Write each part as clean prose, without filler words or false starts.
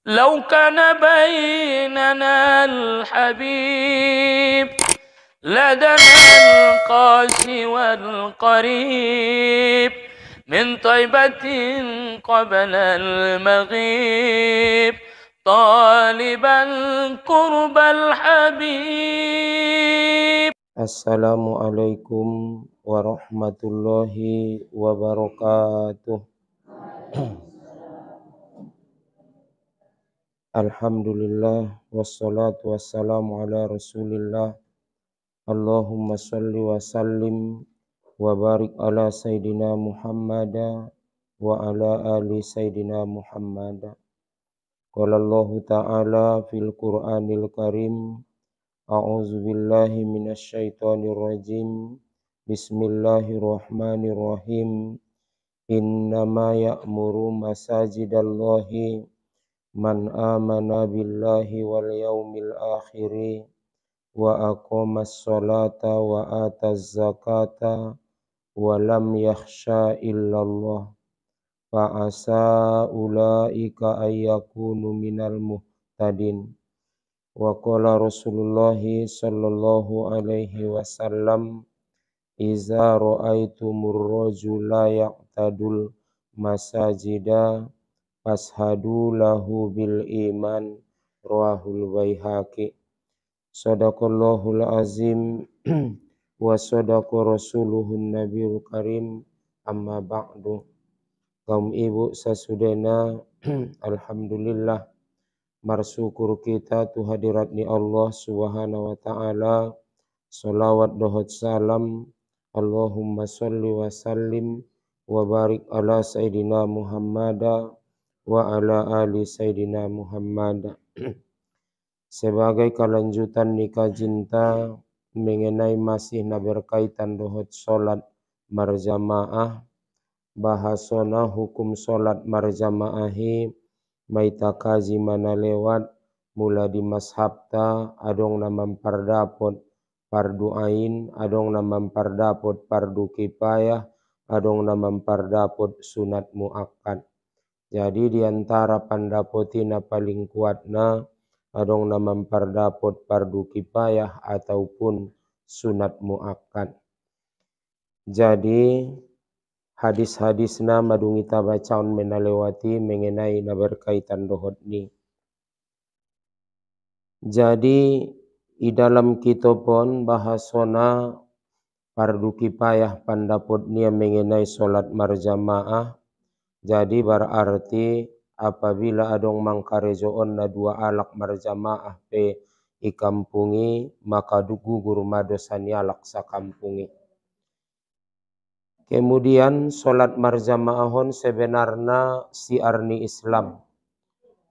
لو كان بيننا الحبيب لدنا القاسي والقريب من طيبة قبل المغيب طالبا قرب الحبيب. Assalamualaikum warahmatullahi wabarakatuh. Alhamdulillah wassalatu wassalamu ala Rasulillah. Allahumma salli wa sallim wa barik ala Sayyidina Muhammad wa ala ali Sayyidina Muhammad. Qala Allah Ta'ala fil Qur'anil Karim. A'udzu billahi minasy syaithanir rajim. Bismillahirrahmanirrahim. Innama ya'muru masajidallahi man amana billahi wal yaumil akhiri wa aqamas sholata wa ataz zakata wa lam yakhsha illallah fa asa ulaika ayyakunu minal muhtadin. Wa qala Rasulullah sallallahu alaihi wasallam iza ra'aitumur rajula yaqtadul masajida fashadu lahu bil iman, rawahul Baihaqi. Sadaqallahul azim wa sadaqa rasuluhun nabiyul karim, amma ba'du. Kaum ibu sasudena, alhamdulillah marsyukur kita tu hadiratni Allah subhanahu wa ta'ala. Salawat dohot salam Allahumma salli wa sallim wa barik ala Sayyidina Muhammad wa ala ali Sayyidina Muhammad. Sebagai kelanjutan nikah cinta mengenai masih berkaitan dohot solat marjamaah, bahasona hukum solat marjamaahi maita kaji mana lewat mula di mashabta adong na mempardapot fardu ain, adong na mempardapot fardu kifayah, adong na mempardapot sunat muakkad. Jadi diantara pandapotina paling kuatna adong na mempardapot fardu kifayah ataupun sunat muakkad. Jadi hadis-hadisna madung kita bacaon menalewati mengenai na berkaitan dohot ni. Jadi di dalam kitopon bahasona fardu kifayah pandapot nia mengenai solat marjamaah. Jadi berarti apabila adong mangkarejoon na dua alak marjamaah pe ikampungi maka gugur madosan alak sakampungi. Kemudian solat marjamaahon sebenarnya siarni Islam.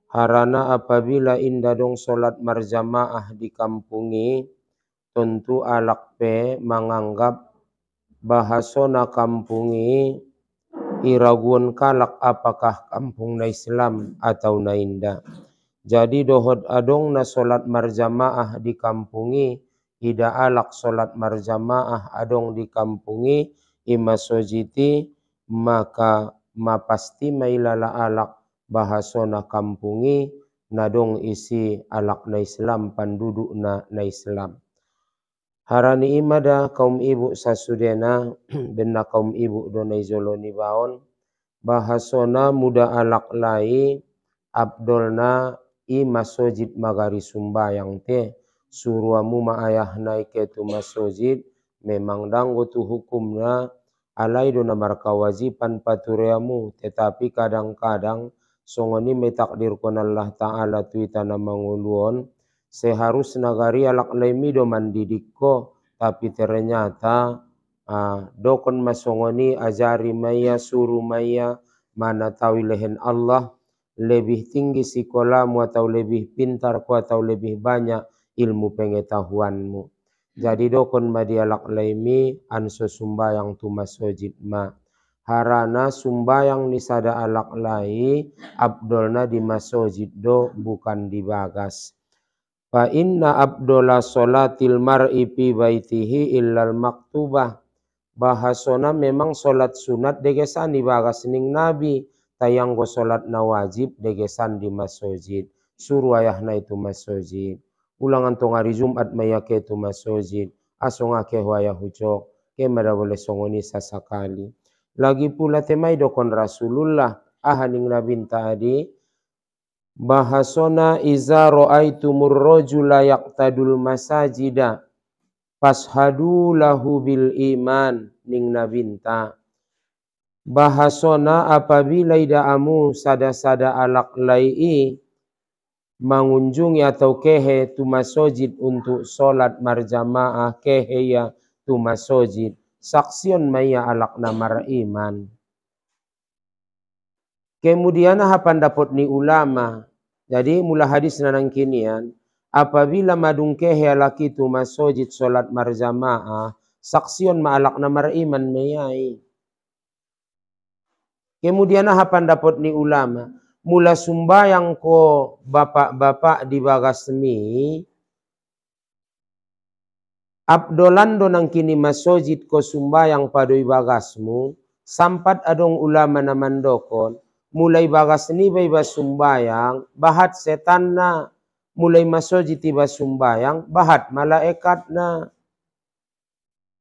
Harana apabila indah dong solat marjamaah di kampungi, tentu alak pe menganggap bahasona kampungi iraguan kalak apakah kampung na Islam atau na indah. Jadi dohot adong na solat marjamaah di kampungi, ida alak solat marjamaah adong di kampungi ima sojiti, maka mapasti mailala alak bahasona kampungi nadong isi alak na Islam panduduk na Islam. Harani imada kaum ibu sasudena benna kaum ibu donai zoloni baon bahasona muda alak lai abdolna i masojid magari sumbayang te suruamu ma ayah naik tu masojid memang danggo tu hukumna alai dona markawajiban patureamu, tetapi kadang-kadang songoni metakdirkan Allah Ta'ala tuitana manguluon seharusnya nagari alak laimi do mandidikko, tapi ternyata dokon masongoni ajari maya suruh maya mana tahu lehen Allah lebih tinggi sikolamu atau lebih pintar ku atau lebih banyak ilmu pengetahuanmu. Jadi dokon madi alak laimi anso sumbayang tu masojid ma. Harana sumbayang ni sada alak lai abdolna di masojid do bukan di bagas. Fa inna abdola solatil mar'i fi baitihi illal maktubah. Bahasona memang solat sunat degesan di bagas ning nabi, tayang go solat na wajib degesan di masjid. Suruh ayahna itu masjid. Ulangan tong hari Jumat mayake itu masjid. Asonga ke wayah hucok. Ke mada boleh songoni sasakali. Lagi pula temai dokon Rasulullah. Ahaning nabin tadi. Bahasona iza ro'aitumur rojula yaqtadul masajida. Fashadu lahu bil iman. Ning nabinta. Bahasona apabila idaamu sada-sada alak lai mengunjungi atau kehe tu masjid untuk solat marjamaah kehe ya tu masjid saksion maya alak namar iman. Kemudian apa pendapat ni ulama? Jadi mula hadis nanang kinian apabila madung kehe laki tu masjid solat marjamaah saksion ma alak namar iman mayai. Kemudian apa pendapat ni ulama? Mula sumbayang ko bapak-bapak di bagasmi. Abdolando nang kini masjid ko sumbayang padoi bagasmu. Sampat adong ulama na mandokon. Mulai bagas ni ba sumbayang. Bahat setan na. Mulai masjid tiba sumbayang. Bahat malaikat na.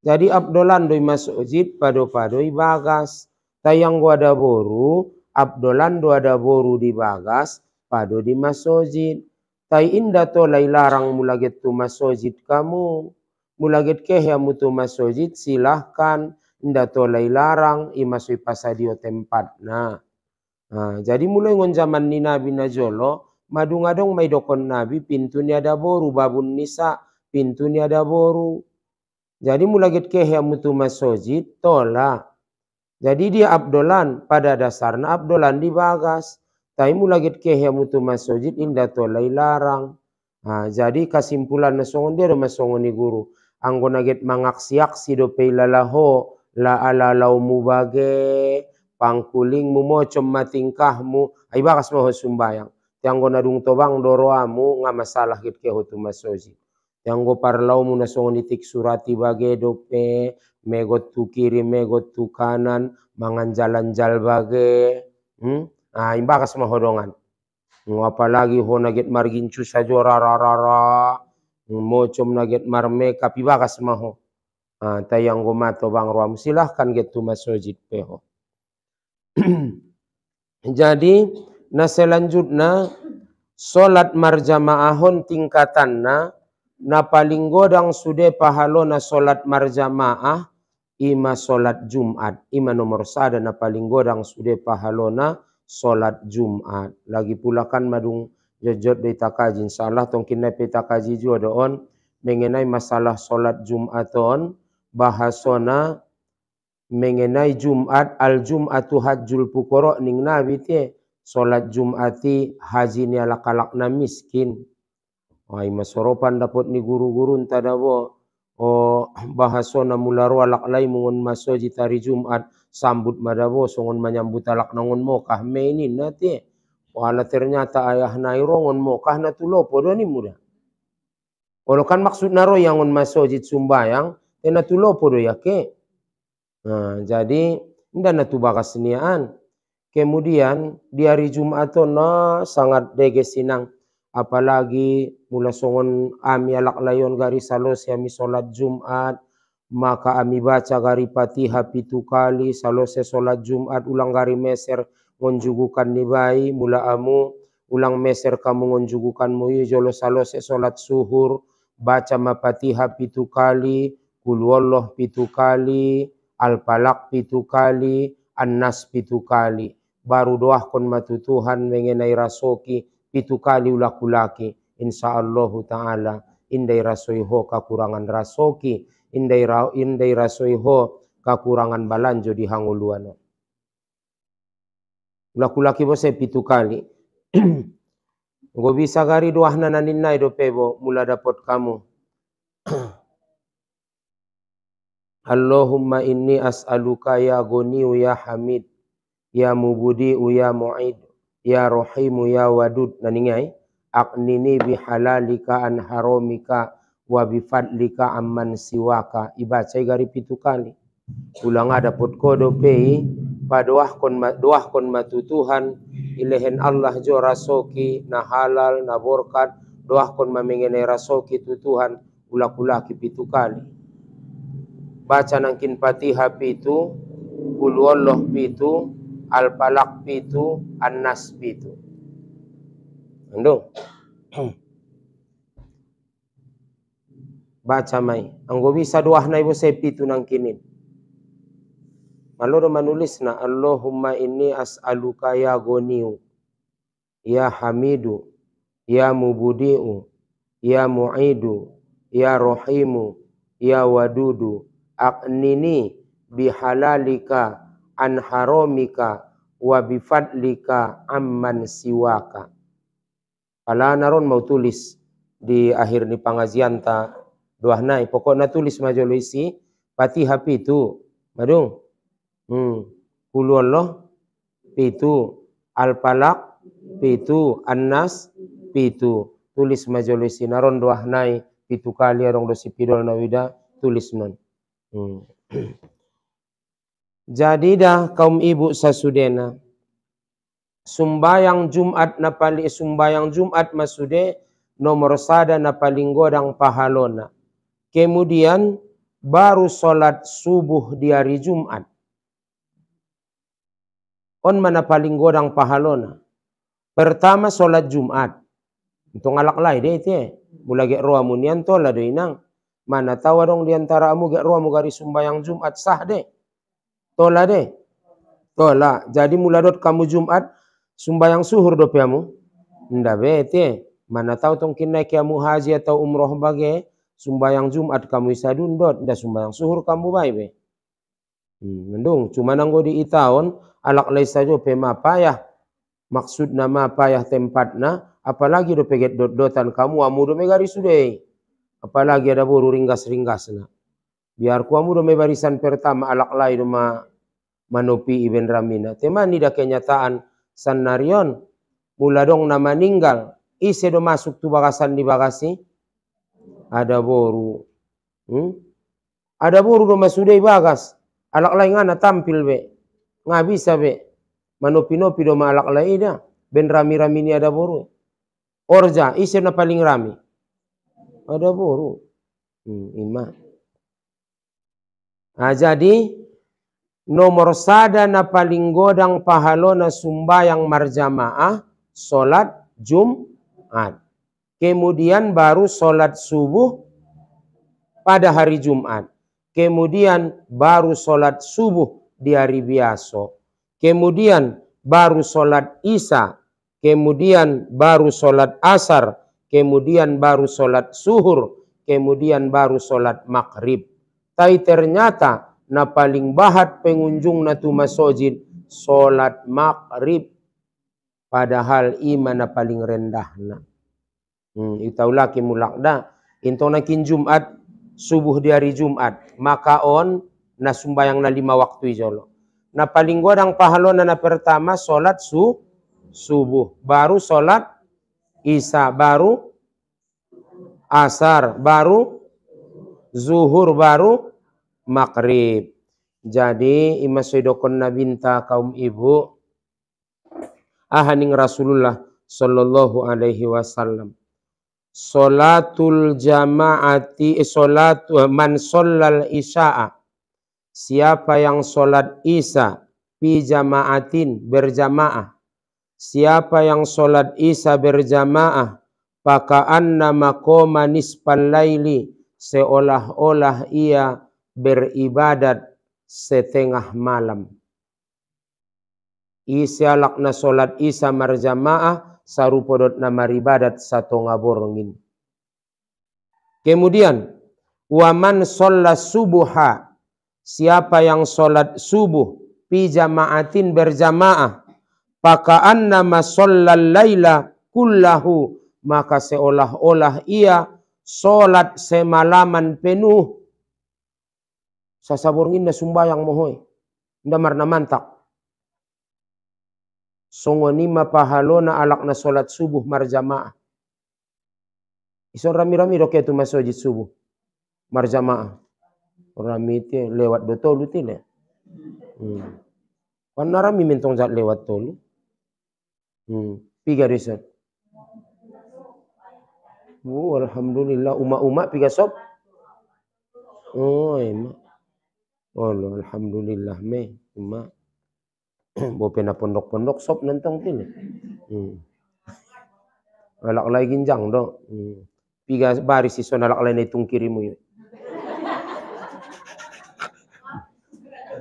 Jadi abdolando masjid padoi bagas. Tayang gua ada boru, abdolando ada boru di bagas, pado di masjid. Tai indah to lai larang mulaget tu masjid kamu. Mulaget kehiamu tu masjid silahkan. Indah to lai larang imasui pasadio tempat. Nah, jadi mulai ngon zaman ni Nabi Najolo, madung-adong may dokon Nabi pintu ni ada boru, babun nisa pintu ni ada boru. Jadi mulaget kehiamu tu masjid tolak. Jadi dia abdolan pada dasarnya abdolan di bagas. Tapi mulagit kehe mutu masjid indah tolai larang. Jadi kesimpulan nasongon dia masongon ni guru. Anggo naget mangaksi-aksi do peilalaho la ala laumu bage pangkuling mu mocom matingkahmu ay bagas mo sumbayang. Tianggo nadung tobang doroamu nga masalah git kehe tu masjid. Tianggo parlau mu nasongon itik surati bage dope megot tu kiri, megot tu kanan, mangan jalan-jal bage. Imbakas mahodongan. Apalagi ho naget margincu sajo rararara. Mocom naget marmeka pibakas maho. Tayang gomato bang ruam silahkan get tu masjid peho. Jadi na selanjutnya solat marjamaahon tingkatanna na paling godang sude pahalona solat marjamaah ima solat Jumat. Ima nomor sada na paling godang sude pahalona solat Jumat. Lagi pula kan madung jojot di takaji. Insyaallah tong kinai petakaji juga doon mengenai masalah solat Jumaton bahasona mengenai Jumat al Jumatu hajjul pukoro ning nabi te solat Jumati haji ni ala kalakna miskin. Ay masoropan dapat ni guru-guru tadabo. Bahasona mularo alak lay mungon masjid hari Jumat sambut madabo songon menyambut alak nangon mo kah meinin nati. Wala ternyata ayah nairongon mo kah natulopo do ni muda. Kalau kan maksud naro yang on masjid sumbayang natulopo do yake. Jadi nda natu bagas niaan. Kemudian di hari Jumat no sangat dege sinang. Apalagi mula songon ami alak layon gari salos ami solat Jumat, maka ami baca gari Fatihah 7 kali salose solat Jumat ulang gari meser ngonjugukan ni bayi mula amu ulang meser kamu ngonjugukan muyu jolo salose solat suhur baca ma Fatihah 7 kali, Qul wallah 7 kali, Al-Falaq 7 kali, An-Nas 7 kali. Baru doah kon matutuhan mengenai rasoki 7 kali ulakulaki. Insyaallah ta'ala indai rasoiho kakurangan rasoki. Indai rasoiho kakurangan balanjo di hanguluan. Ulakulaki bose 7 kali. Ngo bisa gari doahna naninai do pebo mula dapat kamu. Allahumma inni as'aluka ya Ghaniyu ya Hamid ya Mubudi'u ya Mu'id ya Rahimu ya Wadud naningai aqnini bihalalika an haramika wa bifadlika amman siwaka. Ibaca gari 7 kali. Ulang ada pot kodo pei doahkon matutuhan ilehen Allah jo rasoki na halal na borkat doahkon mamengene rasoki tutuhan ulak-ulaki pitu kali. Baca nangkin Fatihah pitu, Qul huwallahu pitu, Al-Falaq pitu, An-Nas pitu. Ando. Baca mai. Anggo bisa doah na ibu saya pitu nangkinin. Maloro manulis na Allahumma inni as'aluka ya goniu, ya hamidu, ya mubudi'u, ya mu'idu, ya rahimu, ya wadudu, aqnini bihalalika an haramika wa bifadlika amman siwaka. Pala naron mau tulis di akhir ni pengajian ta doah nai pokoknya tulis majolisi Fatihah pitu madung Qul huwallahu pitu, Al-Falaq pitu, An-Nas pitu. Tulis majolisi naron doah nai pitu kali arong dosi pidol nawida tulis non. Jadi dah kaum ibu sasudena sumbayang Jumat na sumbayang Jumat masude nomor sada na paling godang pahalona. Kemudian baru solat subuh di hari Jumat. On mana paling godang pahalona. Pertama solat Jumat. Itu ngalak lai deh itu. Mula ge roa munian tola deh inang. Mana tahu dong diantara amu ge roa mu gari sumbayang Jumat sah deh. Tola deh. Tola. Jadi mula dot kamu Jumat sumbayang suhur do piamu. Nda bete. Mana tahu tong kinai kiamu haji atau umroh bage sumbayang Jumat kamu isa dundot. Nda sumbayang suhur kamu bae be. Mendung. Cuma nanggo di itaon alak lai saja pema payah. Maksud nama payah tempatna. Apalagi do peget dot-dotan kamu amu do megari sudai. Apalagi ada boru ringgas-ringgas na. Biar ku amu do me barisan pertama alak lai do manopi iben ramina. Temani da kenyataan sanarion. Mula dong nama ninggal. Ise do masuk tu bagasan di bagasi. Ada boru. Ada boru do masudai bagas. Alak lai ngana tampil be. Nga bisa be. Manopi-nopi do ma alak lai ida. Ben rami-rami ni ada boru. Orja, isi na paling rami. Ada boru. Ima. Nah, jadi nomor sada na paling godang pahalona sumbayang marjamaah solat Jumat. Kemudian baru solat subuh pada hari Jumat. Kemudian baru solat subuh di hari biasa. Kemudian baru solat Isya. Kemudian baru solat asar, kemudian baru solat suhur, kemudian baru solat maghrib. Tai ternyata na paling bahat pengunjung na tu masjid solat maghrib. Padahal iman na paling rendah na. Itaw laki mulak da. Into nakin Jumat, subuh di hari Jumat. Maka on na sumbayang na 5 waktu ijolo. Na paling godang pahalona na pertama solat subuh, baru solat Isya, baru asar, baru zuhur, baru maghrib. Jadi imasoidokon na binta kaum ibu ahaning Rasulullah sallallahu alaihi wasallam. Salatul jamaati man shallal isya'a. Siapa yang solat Isya fi jamaatin berjamaah. Siapa yang solat Isya berjamaah, paka'anna maqama nisfal laili, seolah-olah ia beribadat setengah malam. Isya lakna solat Isya marjamaah, sarupodot na maribadat satu ngaborongin. Kemudian, waman sholat subuha, siapa yang solat subuh, fi jamaatin berjamaah, paka'anna ma shollal laila kullahu, maka seolah-olah ia solat semalaman penuh. Sasaborngin na sumbayang mohoy. Ndamar na mantak. Songonima pahalona alak na solat subuh marjamaah. Ison rami-rami do ketu masjid subuh marjamaah. Rami ti lewat dotolu ti le. Panarami mentong zat lewat tolu. Piga riset. Alhamdulillah umak-umak piga sob. Oh, emak. Oh, alhamdulillah me umak. Bo pena pondok-pondok sob nentong tini. Alak lagi ginjang do. Piga baris iso nalak lain hitung kirimu.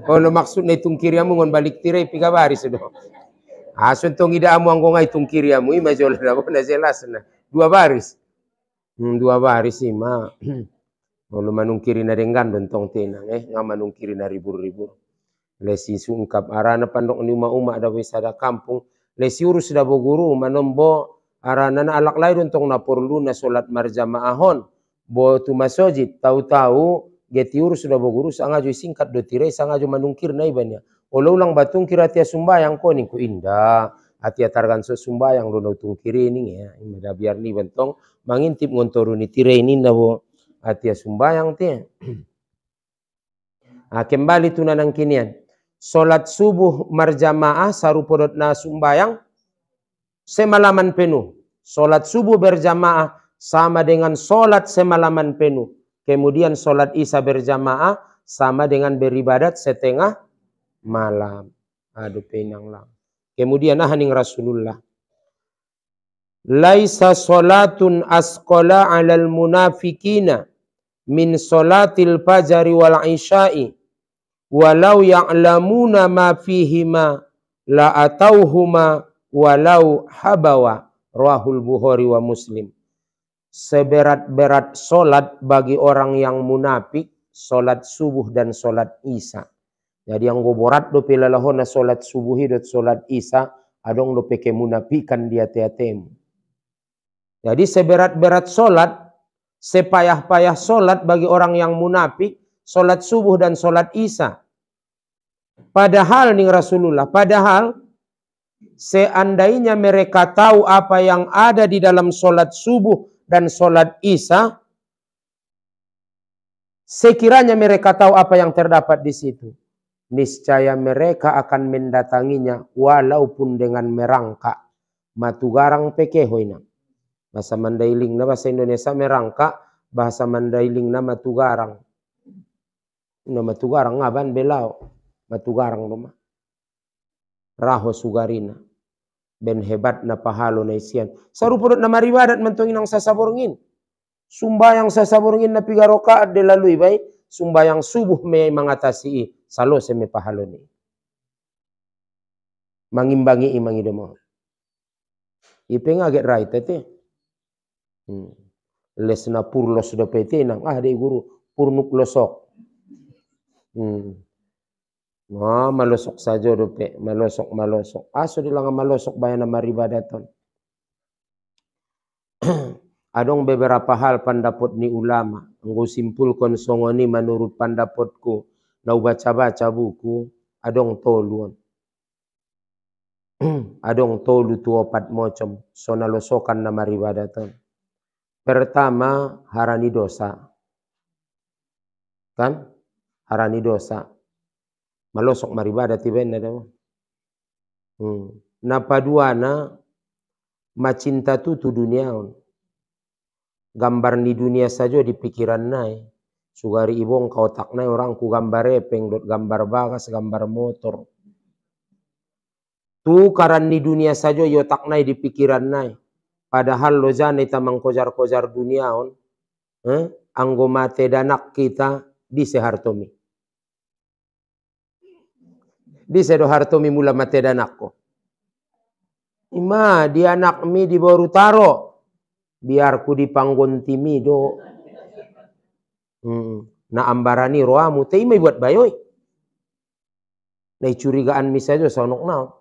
Oh, maksud hitung kirimu ngon balik tirai piga baris do. Suntong ida amu anggo ngai tung kirimu ima jol na jelas na. Dua baris. Dua baris ima. Kalau manungkiri na dengan dontong tenang nga manungkiri na ribur-ribur. Lesi sungkap arana pandok ni uma-uma ada wisada kampung. Lesi urus da boguru manombo arana na alak lai dontong na perlu na solat marjamaahon. Bo tu masjid tahu-tahu geti urus da boguru sangajo singkat do tirai sangajo manungkir na ibanya. Olo ulang batung kira tia sumbayang ko ning ko indah. Atia targan so sumbayang do tungkiri ning ya. Imada biar ni bentong mangintip ngontoru ni tirai ni bo. Atia sumbayang tia. Kembali tunanang kinian. Solat subuh marjamaah sarupodot na sumbayang semalaman penuh. Solat subuh berjamaah sama dengan solat semalaman penuh. Kemudian solat isya berjamaah sama dengan beribadat setengah malam. Aduh penang lang. Kemudian haning Rasulullah. Laisa solatun asqala 'alal munafikina min solatil fajri wal isya'i walau ya'lamuna ma fihima la atauhuma walau habawa. Rahul Bukhari wa Muslim. Seberat-berat solat bagi orang yang munafik solat subuh dan solat isya. Jadi yang goborat do pelalahona solat subuhi dot solat isya adong do peke munafikan dia teatemu. Jadi seberat-berat solat, sepayah-payah solat bagi orang yang munafik solat subuh dan solat isya. Padahal nih Rasulullah, padahal seandainya mereka tahu apa yang ada di dalam solat subuh dan solat isya, sekiranya mereka tahu apa yang terdapat di situ, niscaya mereka akan mendatanginya walaupun dengan merangkak. Matugarang pekehoina. Bahasa Mandailing na bahasa Indonesia merangkak, bahasa Mandailing na matugarang. Na matugarang ngaban belau. Matugarang rumah. Raho sugarina. Ben hebat na pahalo na isian. Sarupurut na maribadat mentongin ang sasaborngin. Sumbayang sasaborngin na piga rokaat de lalui bay. Sumbayang subuh may mengatasi salo se me pahalo ni. Mangimbangi imangido mo. Ipe nga get right tete. Les na purlos do pete nang de guru purnuk losok. Malosok saja do pe, malosok. Aso dilang malosok bayan na maribadaton. Adong beberapa hal pandapot ni ulama. Anggo simpulkan songoni menurut pandapotku. Nau baca-baca buku. Adong toluan. Adong tolu tu opat mocom. So nalosokan na maribadaton. Pertama harani dosa. Kan? Harani dosa. Malosok maribadat iben na daw. Napaduana macinta tu duniaon. Gambar ni dunia saja di pikiran nai. Sugari ibong kau tak nai orang ku gambar epeng, gambar bagas, gambar motor. Tu karan ni dunia saja yo tak nai di pikiran nai. Padahal lo jane tamang kojar-kojar duniaon. Anggo mate danak kita di sehartomi. Di sedo hartomi mula mate danakko. Ima di anak mi di baru taro. Biar ku dipanggon timi do. Na ambarani roamu te imay buat bayoy. Na curigaan mi saja sonok naon.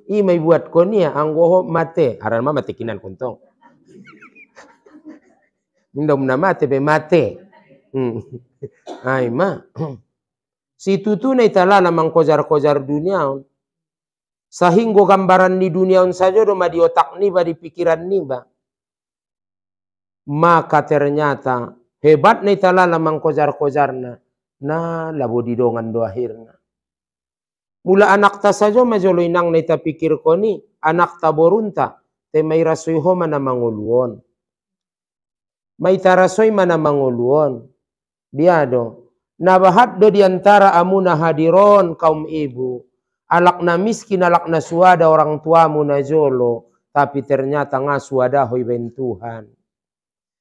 Imay buat ko niya anggo mate. Aran ma mate kinan kuntong. Ndom na mate be mate. Ay ma. Si tutu na italala mang kojar-kojar duniaon. Sahinggo gambaran ni duniaon saja do ma di otak ni ba di pikiran ni ba. Maka ternyata hebat na italala mang kojar-kojar na labo didongan do akhirna. Mula anak ta sajo majolo inang na ita pikir ko ni. Anak ta borunta. Te may rasoy ho mana manguluon. May tarasoy mana manguluon. Biado. Nabahat do diantara amuna hadiron kaum ibu. Alak na miskin, alak na suada orang tuamu na jolo. Tapi ternyata nga suada hoy bentuhan.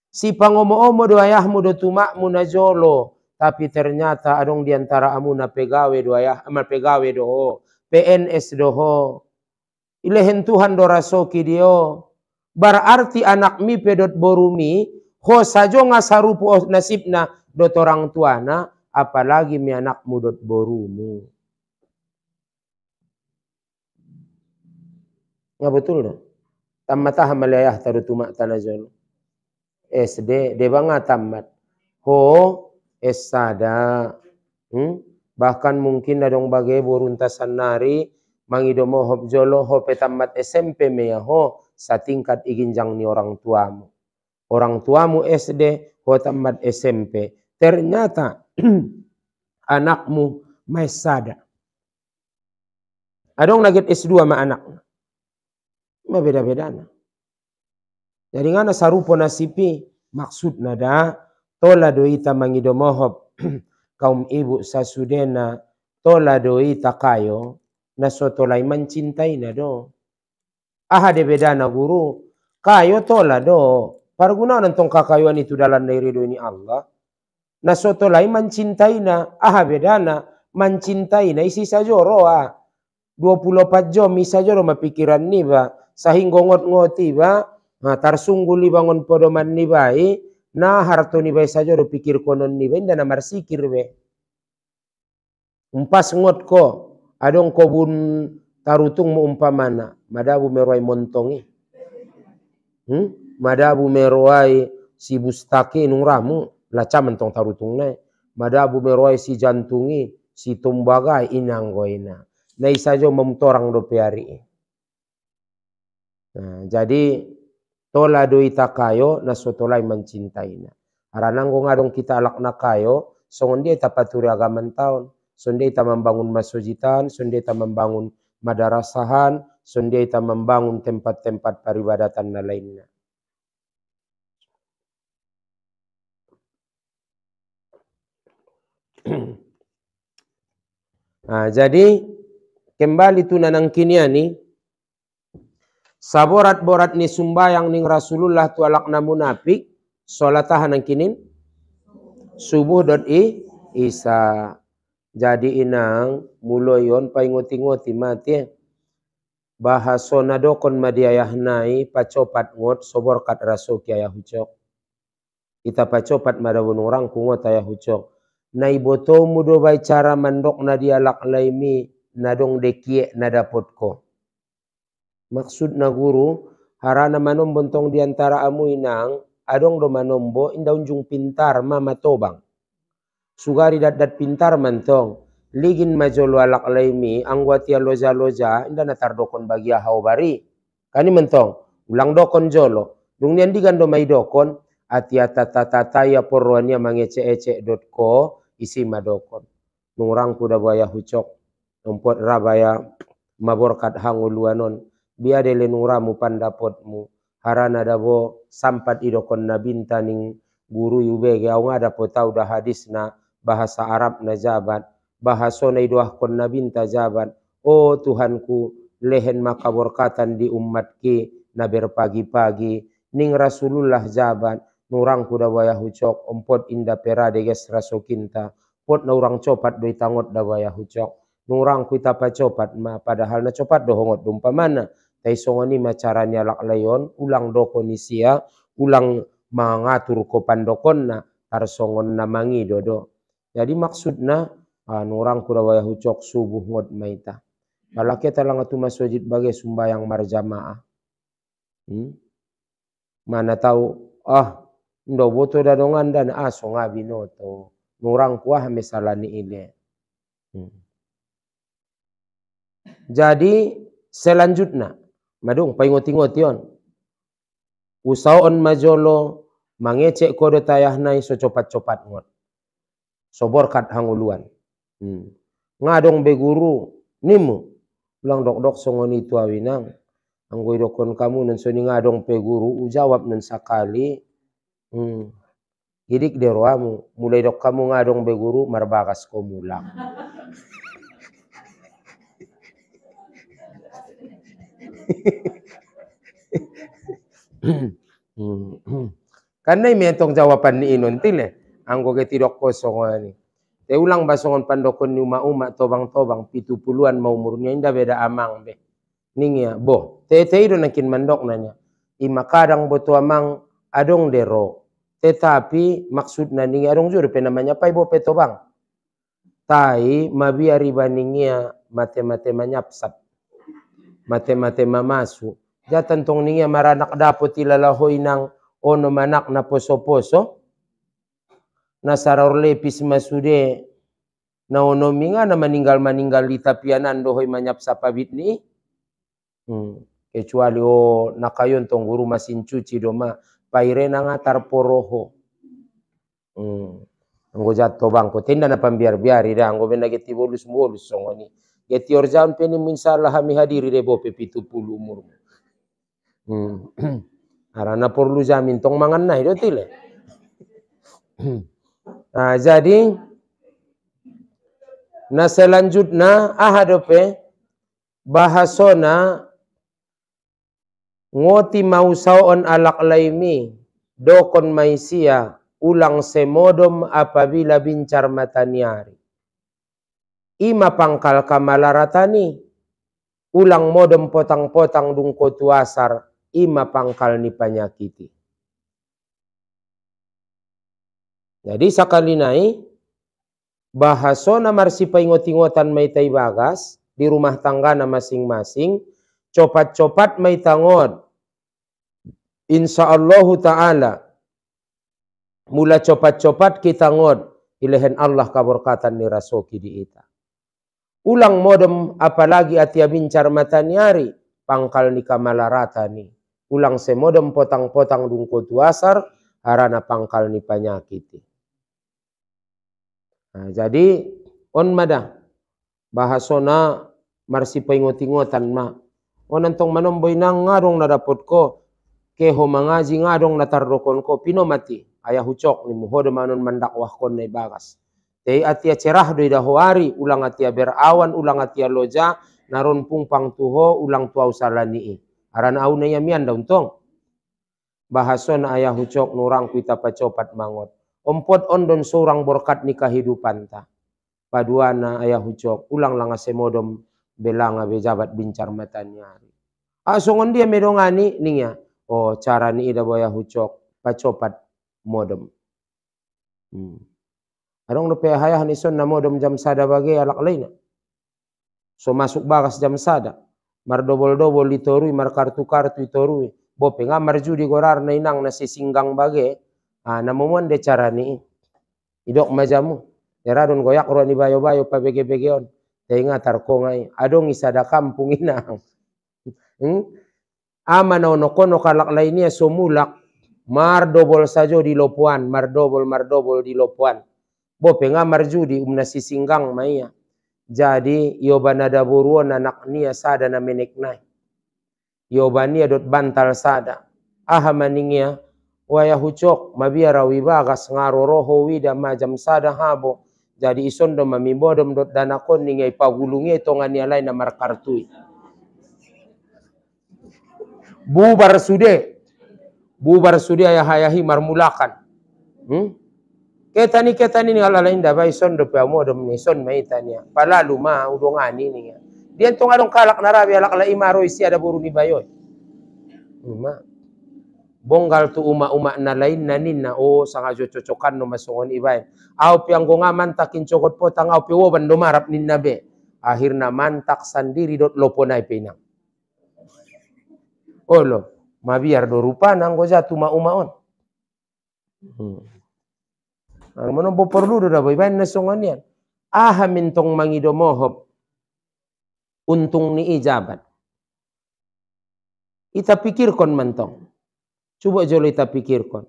Si pangomo-omo do ayahmu do tumakmu na jolo. Tapi ternyata adong diantara amu na pegawe do ayah, pegawe do ho. PNS do ho. Ilehen Tuhan do rasoki dio. Berarti anak mi pedot borumi. Ho sajo nga sarupo nasibna dot orang tuana. Apalagi mi anakmu dot borumu. Nga betul no? Tamatah malayah tadu tumak tanah jolo. SD, deba nga tamat. Ho, esada. Bahkan mungkin nadong bagai boruntasan nari. Mangidomo hop jolo, ho petamat SMP meya ho. Sa tingkat iginjang ni orang tuamu. Orang tuamu SD, ho tamat SMP. Ternyata anakmu may sada. Adong nagit S2 ma anak. Mabeda-beda na. Jadi ngana sarupo nasipi maksud nada tola doita mangidomohop kaum ibu sasudena tola doita kayo na sotolay mencintai na do. Aha de beda na guru kayo tola do. Parguna nantong kakayuan itu dalam dari ridho ini Allah. Na sotolay mencintai na aha beda na mencintai na isi sajoro 24 jam isa joro mapikiran ni ba sahingga ngot-ngoti ba tarsungguli bangun podoman ni bai na harto ni bai saja do pikir konon ni bai ndana marsikir be umpas ngot ko adong kobun tarutung mo umpamana madabu meroai montongi madabu meroai si bustake nung ramu laca mentong tarutung na madabu meroai si jantungi si tumbaga inang goina na isajo memtorang do peari. Nah, jadi tola doita kayo na sotolay mencintai na. Aranang kung ngadong kita alak na kayo, songon dia tapaturi agaman taon, sonde ita membangun masjidan, sonde ita membangun madarasahan, sonde ita membangun tempat-tempat peribadatan na lainnya. Nah, jadi kembali tu nanang kiniani saborat-borat ni sumbayang ning Rasulullah tu alak na munafik solatahan nang kinin subuh dot isa jadi inang muloyon paingoti-ngoti mati bahaso na dokon madiayah nai pacopat ngot sobor kat raso kiaya hucok ita pacopat madawun orang kungot ayah hucok nai boto mudo bai cara mandok na dialak laimi nadong dekie nadapot ko. Maksud na guru, harana manom bontong diantara amu inang, adong do manombo inda unjung pintar mama tobang. Sugari dat pintar mantong, ligin majolo alak laimi, angwatia loja-loja, inda natardokon bagi ahau bari. Kani mentong, ulang dokon jolo. Dung nian digan do may dokon, atia tata-tataya porroania mangece-ece.co, isi madokon. Nurang kuda baya hucok. Umpot rabaya maborkat hanguluanon biade lenuramu pandapotmu harana dabo sampat idokon na bintaning guru yubege au ngada potau da hadisna bahasa Arab na jabat bahaso na idoah kon na binta jabat oh Tuhanku lehen makaborkatan di umatki na berpagi-pagi ning Rasulullah jabat nurang kuda waya hucok umpot inda perade ges rasokinta pot na urang copat doi tangot da waya hucok nurang kuita pacopat ma padahal na copat dohongot dumpamana tai songoni macaranya lak layon ulang dokon isia ulang mangatur ko pandokon na tarsongon na mangi dodo jadi maksudna nurang kuda waya hucok subuh ngot maita balake talang atu masjid bagai sumbayang marjamaah mana tahu ndo boto dadongan dan aso ngabinoto nurang kuah mesalani ile jadi selanjutnya madung paingoti-ngoti on usaon majolo mangecek kode tayah nai so copat-copat ngot sobor kat hanguluan ngadong be guru Nimu ulang dok songoni tu awinang. Anggoi dokon kamu nan soni ngadong pe guru ujawab nan sakali. Hidik de roamu mulai dok kamu ngadong be guru marbakas ko mulang. Karena mentong jawaban ni inon tile anggo ke tidok kosongoni. Te ulang basongon pandokon ni uma tobang-tobang 70-an mau umurnya indah beda amang be. Ningia bo te do nakin mandok nanya. Ima kadang boto amang adong dero. Tetapi maksudna ningia adong jure pe namanya pai bo petobang. Tai mabiari baningia mate-mate manyapsap. Mate-mate mamasu. Jatan tong ningia maranak dapot ilalahoy nang ono manak na poso-poso. Nasaror lepis masude na ono minga na maninggal di tapianan dohoy manyapsap abit ni. Kecuali nakayon tong guru masin cuci doma pairena ngatar poroho. Anggo jatto bangko tenda na pambiar-biari dah anggo benda geti bolus-bolus songoni. Geti orjan peni insyaallah kami hadiri de bope 70 umur. Arana perlu jamin tong mangan nai do tile. Nah, jadi nah selanjutnya ahadope bahasona ngoti mausaon alak laimi dokon maisia ulang semodom apabila bincar mataniari. Ima pangkal kamalaratani ulang modom potang-potang dungko tuasar ima pangkal ni panyakiti. Jadi sakali nai bahasona marsi paingot-ingotan may tay bagas di rumah tangga na masing-masing copat-copat may tangod insyaallahu ta'ala mula copat-copat kita ngod ilehen Allah kaborkatan ni rasoki di ita. Ulang modem apalagi atia bincar mataniari pangkal ni kamalarata ni. Ulang semodem potang-potang dungko tuasar harana pangkal ni panyakiti. Nah, jadi on madah bahasona marsi paingot-ingotan ma. Onantong manomboy nang ngadong nadapot ko keho mangaji ngadong natardokon ko pinomati ayah hucok ni muhodo manon mandakwah kon na bagas. Tei atia cerah doi dahoari ulang atia berawan ulang atia loja naron pungpang tuho ulang tuau salani. Aran au na yamian daun tong. Bahason ayah hucok nurang kuita pacopat mangot. Ompot ondon seorang berkat ni kehidupan ta. Paduana ayah hucok ulang langa semodom belanga bejabat bincar mataniari. Asongon dia medongani ningia. Oh cara ni ida boya hucok pacopat modem. Adong dope hayah ni son na modem jam sada bagai alak lain. So masuk bagas jam sada. Mar dobol-dobol ditorui, mar kartu-kartu ditorui. Bope nga marjudi gorar na inang na sisinggang bagai. Namuman de cara ni. Idok majamu. Eradon goyak roa ni bayo-bayo pa bege-begeon. Tenga tarkongai. Adong isada kampung inang. Ama na ono-kono kalak lainnya somulak. Mar dobol sajo di lopuan. Mar dobol di lopuan. Bope nga marjudi umna sisinggang maya. Jadi yoban ada buruan anak nia sada na meneknai. Yoban nia dot bantal sada. Aha maningnya. Waya hucok mabiara wibagas ngaroroho wida majam sada habo. Jadi isondo mamibodom dot danakon ningai pagulungi tongani alai na markartui. Bubar sude ayahi marmulakan. Ketani ni alalain dabai sondo pe modom ni son maitania. Palalu ma udongani ni. Dia tong adong kalak narabi alak la imaro isi ada buru ni bayoy. Bonggal tu uma-uma na lain na ninna sangajo cocokan no masongon ibay. Au pianggo nga mantakin cokot potang au piwoban do marap ninna be. Akhirna mantak sandiri dot loponay pinang. Olo, mabiar do rupa nang goja tu ma-umaon. Ano po perlu do da ibay na songon yan. Aha mintong mangido mohop. Untung ni ijabat. Ita pikirkon mantong. Coba jolo kita pikirkan.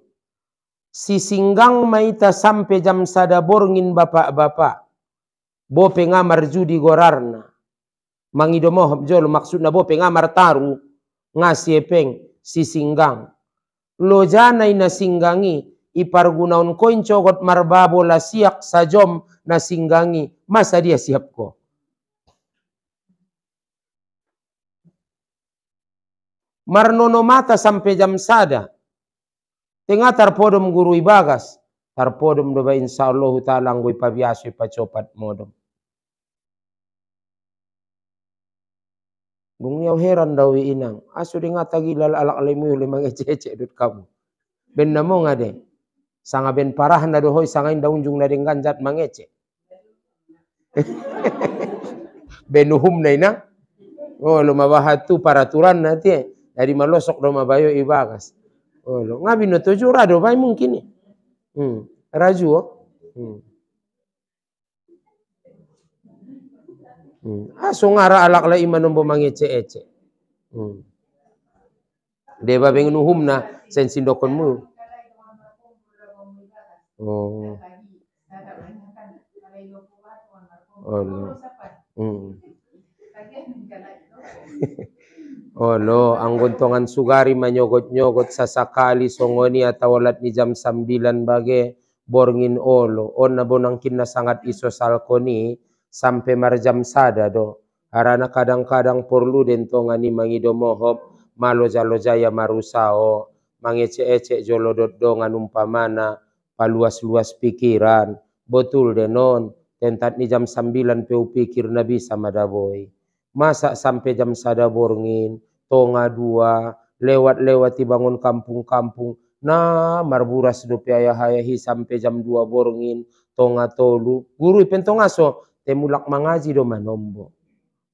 Sisinggang maita sampai jam sada borngin bapak-bapak. Bope nga marjudi gorarna. Mangido mohop jolo maksudna bope ngamar taru ngasih peng sisinggang. Lo janai na singgangi ipargunaon koin cogot marbabo la siak sajom na singgangi masa dia siap ko. Marnono mata sampai jam sada. Tengah tarpodom guru ibagas. Tarpodom doba insyaallah ta'ala ngoi pabiaso pacopat modom. Bung niau heran dawi inang. Asu di ngata gila alak lemu lemang ece-ece dut kamu. Ben namo ngade. Sanga ben parah na dohoi sanga inda unjung na ganjat mangece. Ben uhum na ina. Oh lo mabahatu paraturan nanti. Dari malosok do mabayo ibagas. Oh lo ngabi no tojo rado bai mungkin ni. Raju oh. Aso ngara alak la iman nombo mangece-ece. Deba beng nuhum na sensindokon mu. Oh. Oh lo. Oh lo, ang gontongan sugari manyogot-nyogot sasakali songoni atau walat ni jam 9 bage borngin olo. On na bonang kinna sangat iso salkoni sampai marjam sada do. Harana kadang-kadang perlu dentongani mangido mohop maloja-lojaya marusao mangece-ece jolodot dongan umpamana paluas-luas pikiran. Betul denon. Tentat ni jam 9 peu pikir nabi sama daboy. Masa sampai jam sada borngin, tonga dua, lewat-lewati bangun kampung-kampung, nah marburas dope ayahayahi sampai jam 2 borngin, tonga tolu, guru pentongaso, temulak mangaji do manombo.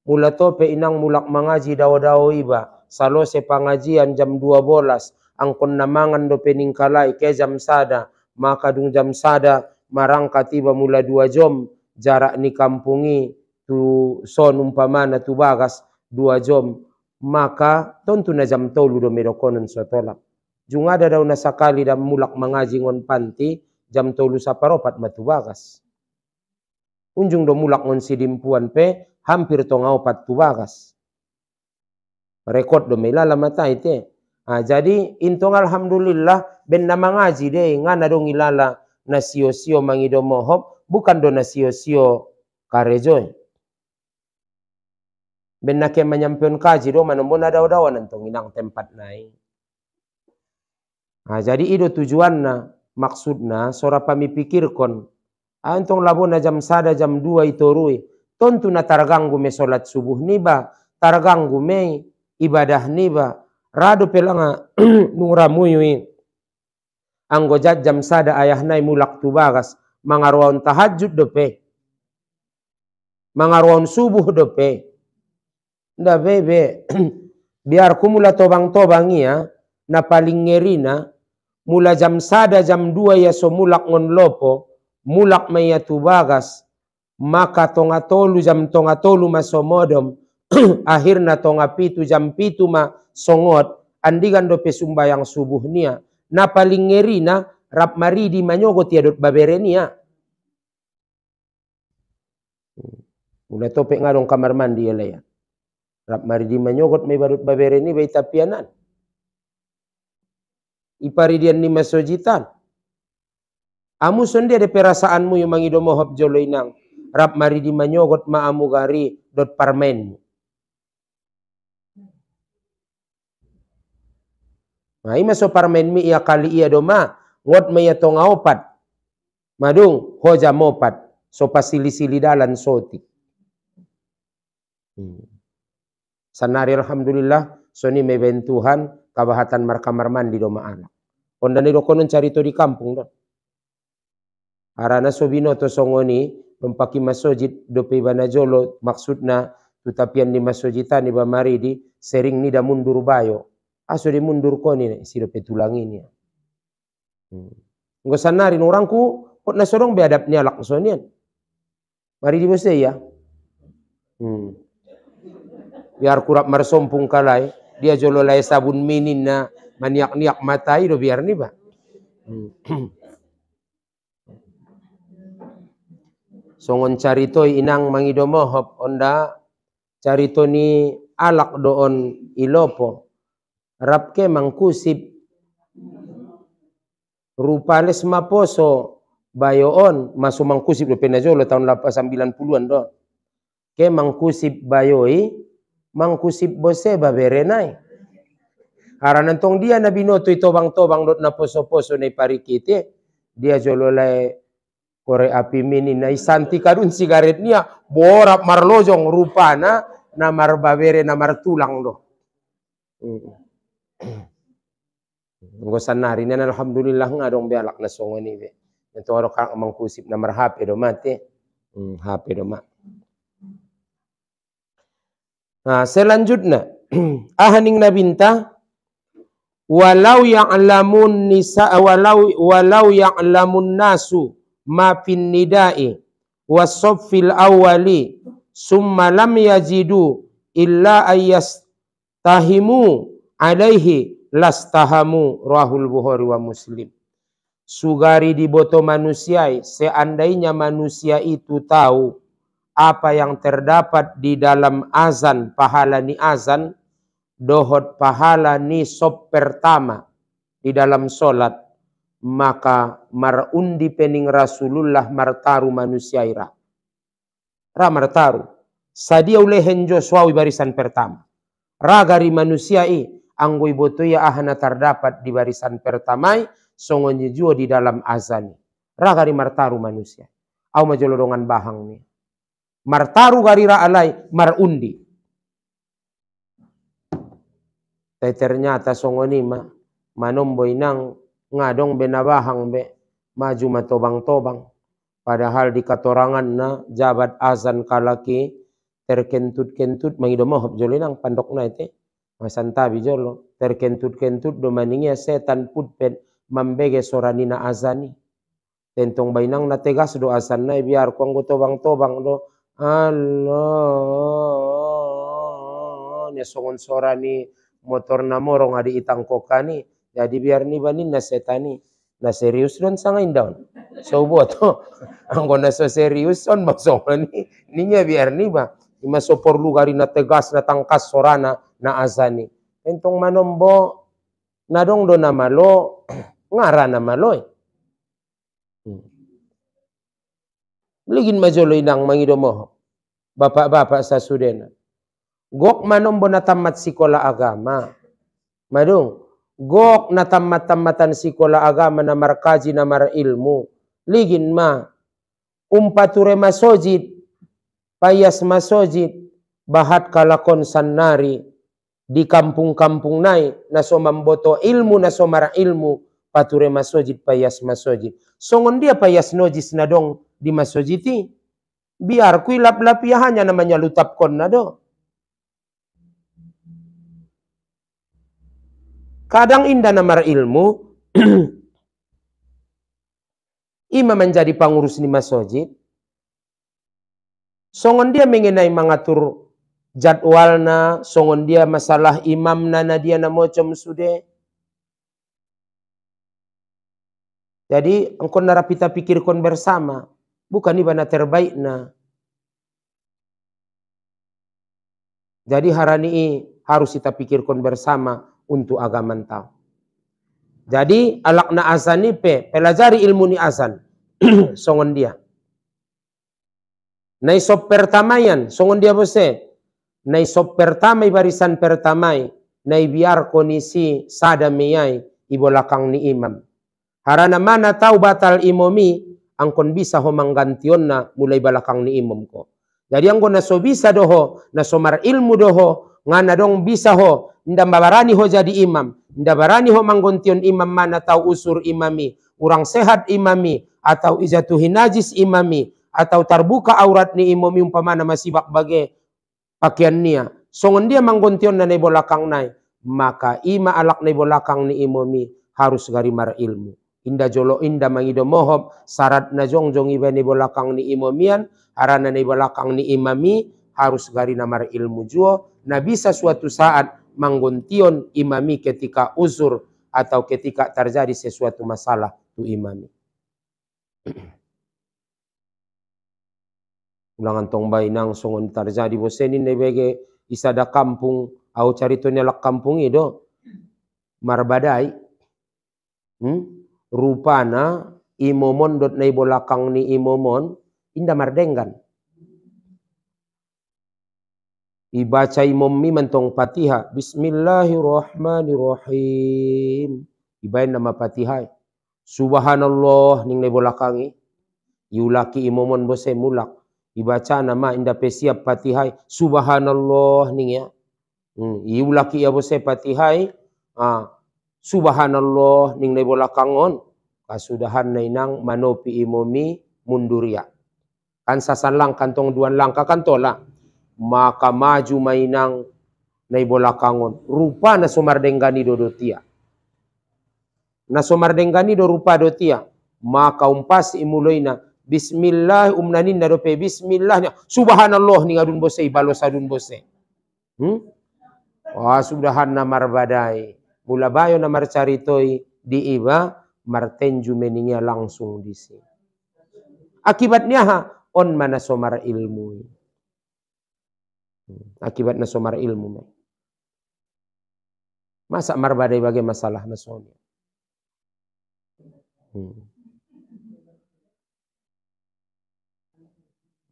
Mula tope inang mulak mangaji daw-daw iba, salose pengajian jam 12, angkon namangan do peningkalai ke jam sada, maka dung jam sada, marangkat iba mula 2 jam, jarak ni kampungi, tu son umpamana tu bagas 2 jam maka tontu na jam tolu do medokonon sotolak jungada daw na sakali da mulak mangaji ngon panti jam tolu saparopat matu bagas unjung do mulak ngon sidimpuan pe hampir tonga opat tu bagas rekod do melala mata ite jadi intong alhamdulillah ben na mangaji de ngana dong ilala na sio-sio mangido mohop bukan do na sio-sio karejoy ben na ke menyampion kaji do manombo na daw-dawan entong inang tempat nai. Jadi itu tujuanna maksudna sora pami pikirkon. Entong labo na jam sada jam 2 itu rui. Tontu na targanggu me solat subuh niba, targanggu me ibadah niba. Rado pelanga nuramuyui. Anggo jam sada ayah nai mulak tu bagas mangaruan tahajud dope. Mangaruan subuh dope. Nda bebe, biar ku mula tobang-tobang ya, na paling ngerina, mula jam sada jam 2 ya so mulak ngon lopo, mulak maya tu bagas, maka tonga tolu jam tonga tolu masomodom, akhirna tonga pitu jam pitu ma songot, andigan do pesumbayang subuh nia, na paling ngerina, rap maridi manyogot ya dot baberenia. Mula topek ngadong kamar mandi ya ya. Rap maridi manyogot may barut babere ni bay tapianan. Iparidian ni masojitan. Amu sonde de perasaanmu yung mangido mohop joloy nang. Rap maridi manyogot maamu gari dot parmen. Nah ima so parmen mi iya kali iya doma. Ngot maya tonga opat. Madung hoja mopat. So pasili-sili dalan soti. Sanari alhamdulillah soni meben Tuhan kabahatan markamar mandi do anak. Ondani do konon carito di kampung do. Arana sobino to songoni mempaki masjid do pe banajolo maksudna tutapian di masjidan di bamaridi sering ni da mundur bayo. Aso di mundur koni si do petulang ini. Nggo sanari orangku pot na sorong beadap ni alak sonian. Mari di bose ya. Biar kurap marsompung kalai, dia jololai sabun minin na maniak-niak matai do biar ni ba. Songon caritoy inang mangido mohop onda carito ni alak doon ilopo. Rap ke mangkusip rupales maposo bayoon masumangkusip do penajolo tahun 90-an do. Ke mangkusip bayoi mangkusip bose baberenai. Haranantong dia na binoto itobang-tobang dot na poso-poso na parikite. Dia jololay kore api mini na isanti karun sigaret niya borap marlojong rupana na marbabere na martulang do. Ngosan nari na alhamdulillah nga dong bialak na songo ni be. Ito aro kang mangkusip na marhape do mate. Hape do ma. Nah, selanjutnya ahaning nabinta walau ya'lamun nisa walau ya'lamun nasu ma fin nida'i wasoffil awwali summa lam yajidu illa ayyastahimu alaihi lastahamu rahul Bukhari wa Muslim. Sugari di boto manusia, seandainya manusia itu tahu apa yang terdapat di dalam azan, pahala ni azan, dohot pahala ni sop pertama di dalam solat, maka marundi pening Rasulullah martaru manusia ira. Ra martaru. Sadia ulehen Joshua barisan pertama. Ragari manusia anggoi botoya ahana terdapat di barisan pertamai, songonye jua di dalam azan. Ragari martaru manusia. Au majolodongan bahang ni. Martaru garira alai marundi. Tapi ternyata songoni manomboy nang ngadong benabahang be maju matobang-tobang. Padahal di katorangan na jabat azan kalaki terkentut-kentut mangidomohop joli nang pandok na ite. Masantabi jolo terkentut-kentut do maningnya setan putpen mambege soranina azani. Tentong bainang na tegas do azan na biar kong tobang-tobang do. Allah, songon sorani motor na morong adi itang kokani. Jadi biar ni banin na setani. Na serius don sangain daun. So boto. Angko na so serius on maksong ni. Ninya biar ni ba. Ima so porlu gari na tegas na tangkas sorana na azani. Entong manombo nadong do na malo. Ngara na maloy. Ligin majoloy nang mangidomo. Bapak-bapak sa sudena. Gok manombo na tamat sikola agama. Madung. Gok na tamat-tamatan sikola agama na markaji na marilmu. Ligin ma. Umpature masojid. Payas masojid. Bahat kalakon sanari. Di kampung-kampung nai. Na so mamboto ilmu na so marilmu. Pature masojid payas masojid. Songon dia payas nojis na dong di masojiti. Biar kui lap-lap ya hanya namanya lutapkon na do. Kadang indah namar ilmu. Ima menjadi pengurus di masjid. Songon dia mengenai mengatur jadwalna. Songon dia masalah imamna na dia na mocom sude. Jadi engkau narapita pikirkan bersama. Bukan ibana terbaik na. Jadi harani harus kita pikirkan bersama untuk agama tahu. Jadi alakna azan ni pelajari ilmu ni azan. Songon dia. Nai sop pertamayan, songon dia bose. Nai sop pertamai barisan pertamai. Nai biar kondisi sadamiyai ibolakang ni imam. Harana mana tahu batal imomi, angkon bisa ho manggantion na mulai balakang ni imam ko. Jadi angkon naso bisa doho, naso mar ilmu doho, ngana dong bisa ho, nda barani ho jadi imam, nda barani ho manggontion imam mana tahu usur imami, urang sehat imami, atau ijatuhi najis imami, atau terbuka aurat ni imami umpamana masih bak bage pakaian nia. Songon dia manggontion na nei bolakang nai, maka ima alak nei bolakang ni imami harus gari mar ilmu. Inda jolo inda mangido mohop syarat na jongjong ibani bolakang ni imamian harana ni bolakang ni imami harus gari namar ilmu juo na bisa suatu saat manggontion imami ketika uzur atau ketika terjadi sesuatu masalah tu imami. Ulangan tong bay nang songon tarjadi bosenin nebege isada kampung au caritonya lak kampung itu marbadai. Rupana imomon dot nai bolakang ni imomon inda mardenggan. Ibaca imom mi mentong Fatihah. Bismillahirrahmanirrahim. Ibain nama Fatihah. Subhanallah ning nai bolakangi. Iulaki imomon bose mulak. Ibaca nama inda pesiap Fatihah. Subhanallah ning ya. Iulaki ya bose Fatihah. Subhanallah ning nai bolakangon. Kasudahan nai nang manopi imomi munduria. Kan sasalang kantong duan langkah kan tolak. Maka maju mainang nai bolakangon. Rupa na somardenggani dodotia. Na somardenggani do rupa dotia. Maka umpas imuloina. Bismillah umnanin na dope. Bismillahnya. Subhanallah ning adun bose. Ibalos adun bose. Wah sudahan na marbadai. Mula bayo na marcaritoi di iba. Martenju meningnya langsung di sini. Akibatnya on mana somar ilmu. Akibatnya somar ilmu. Masa marbadai bagai masalah nasonya.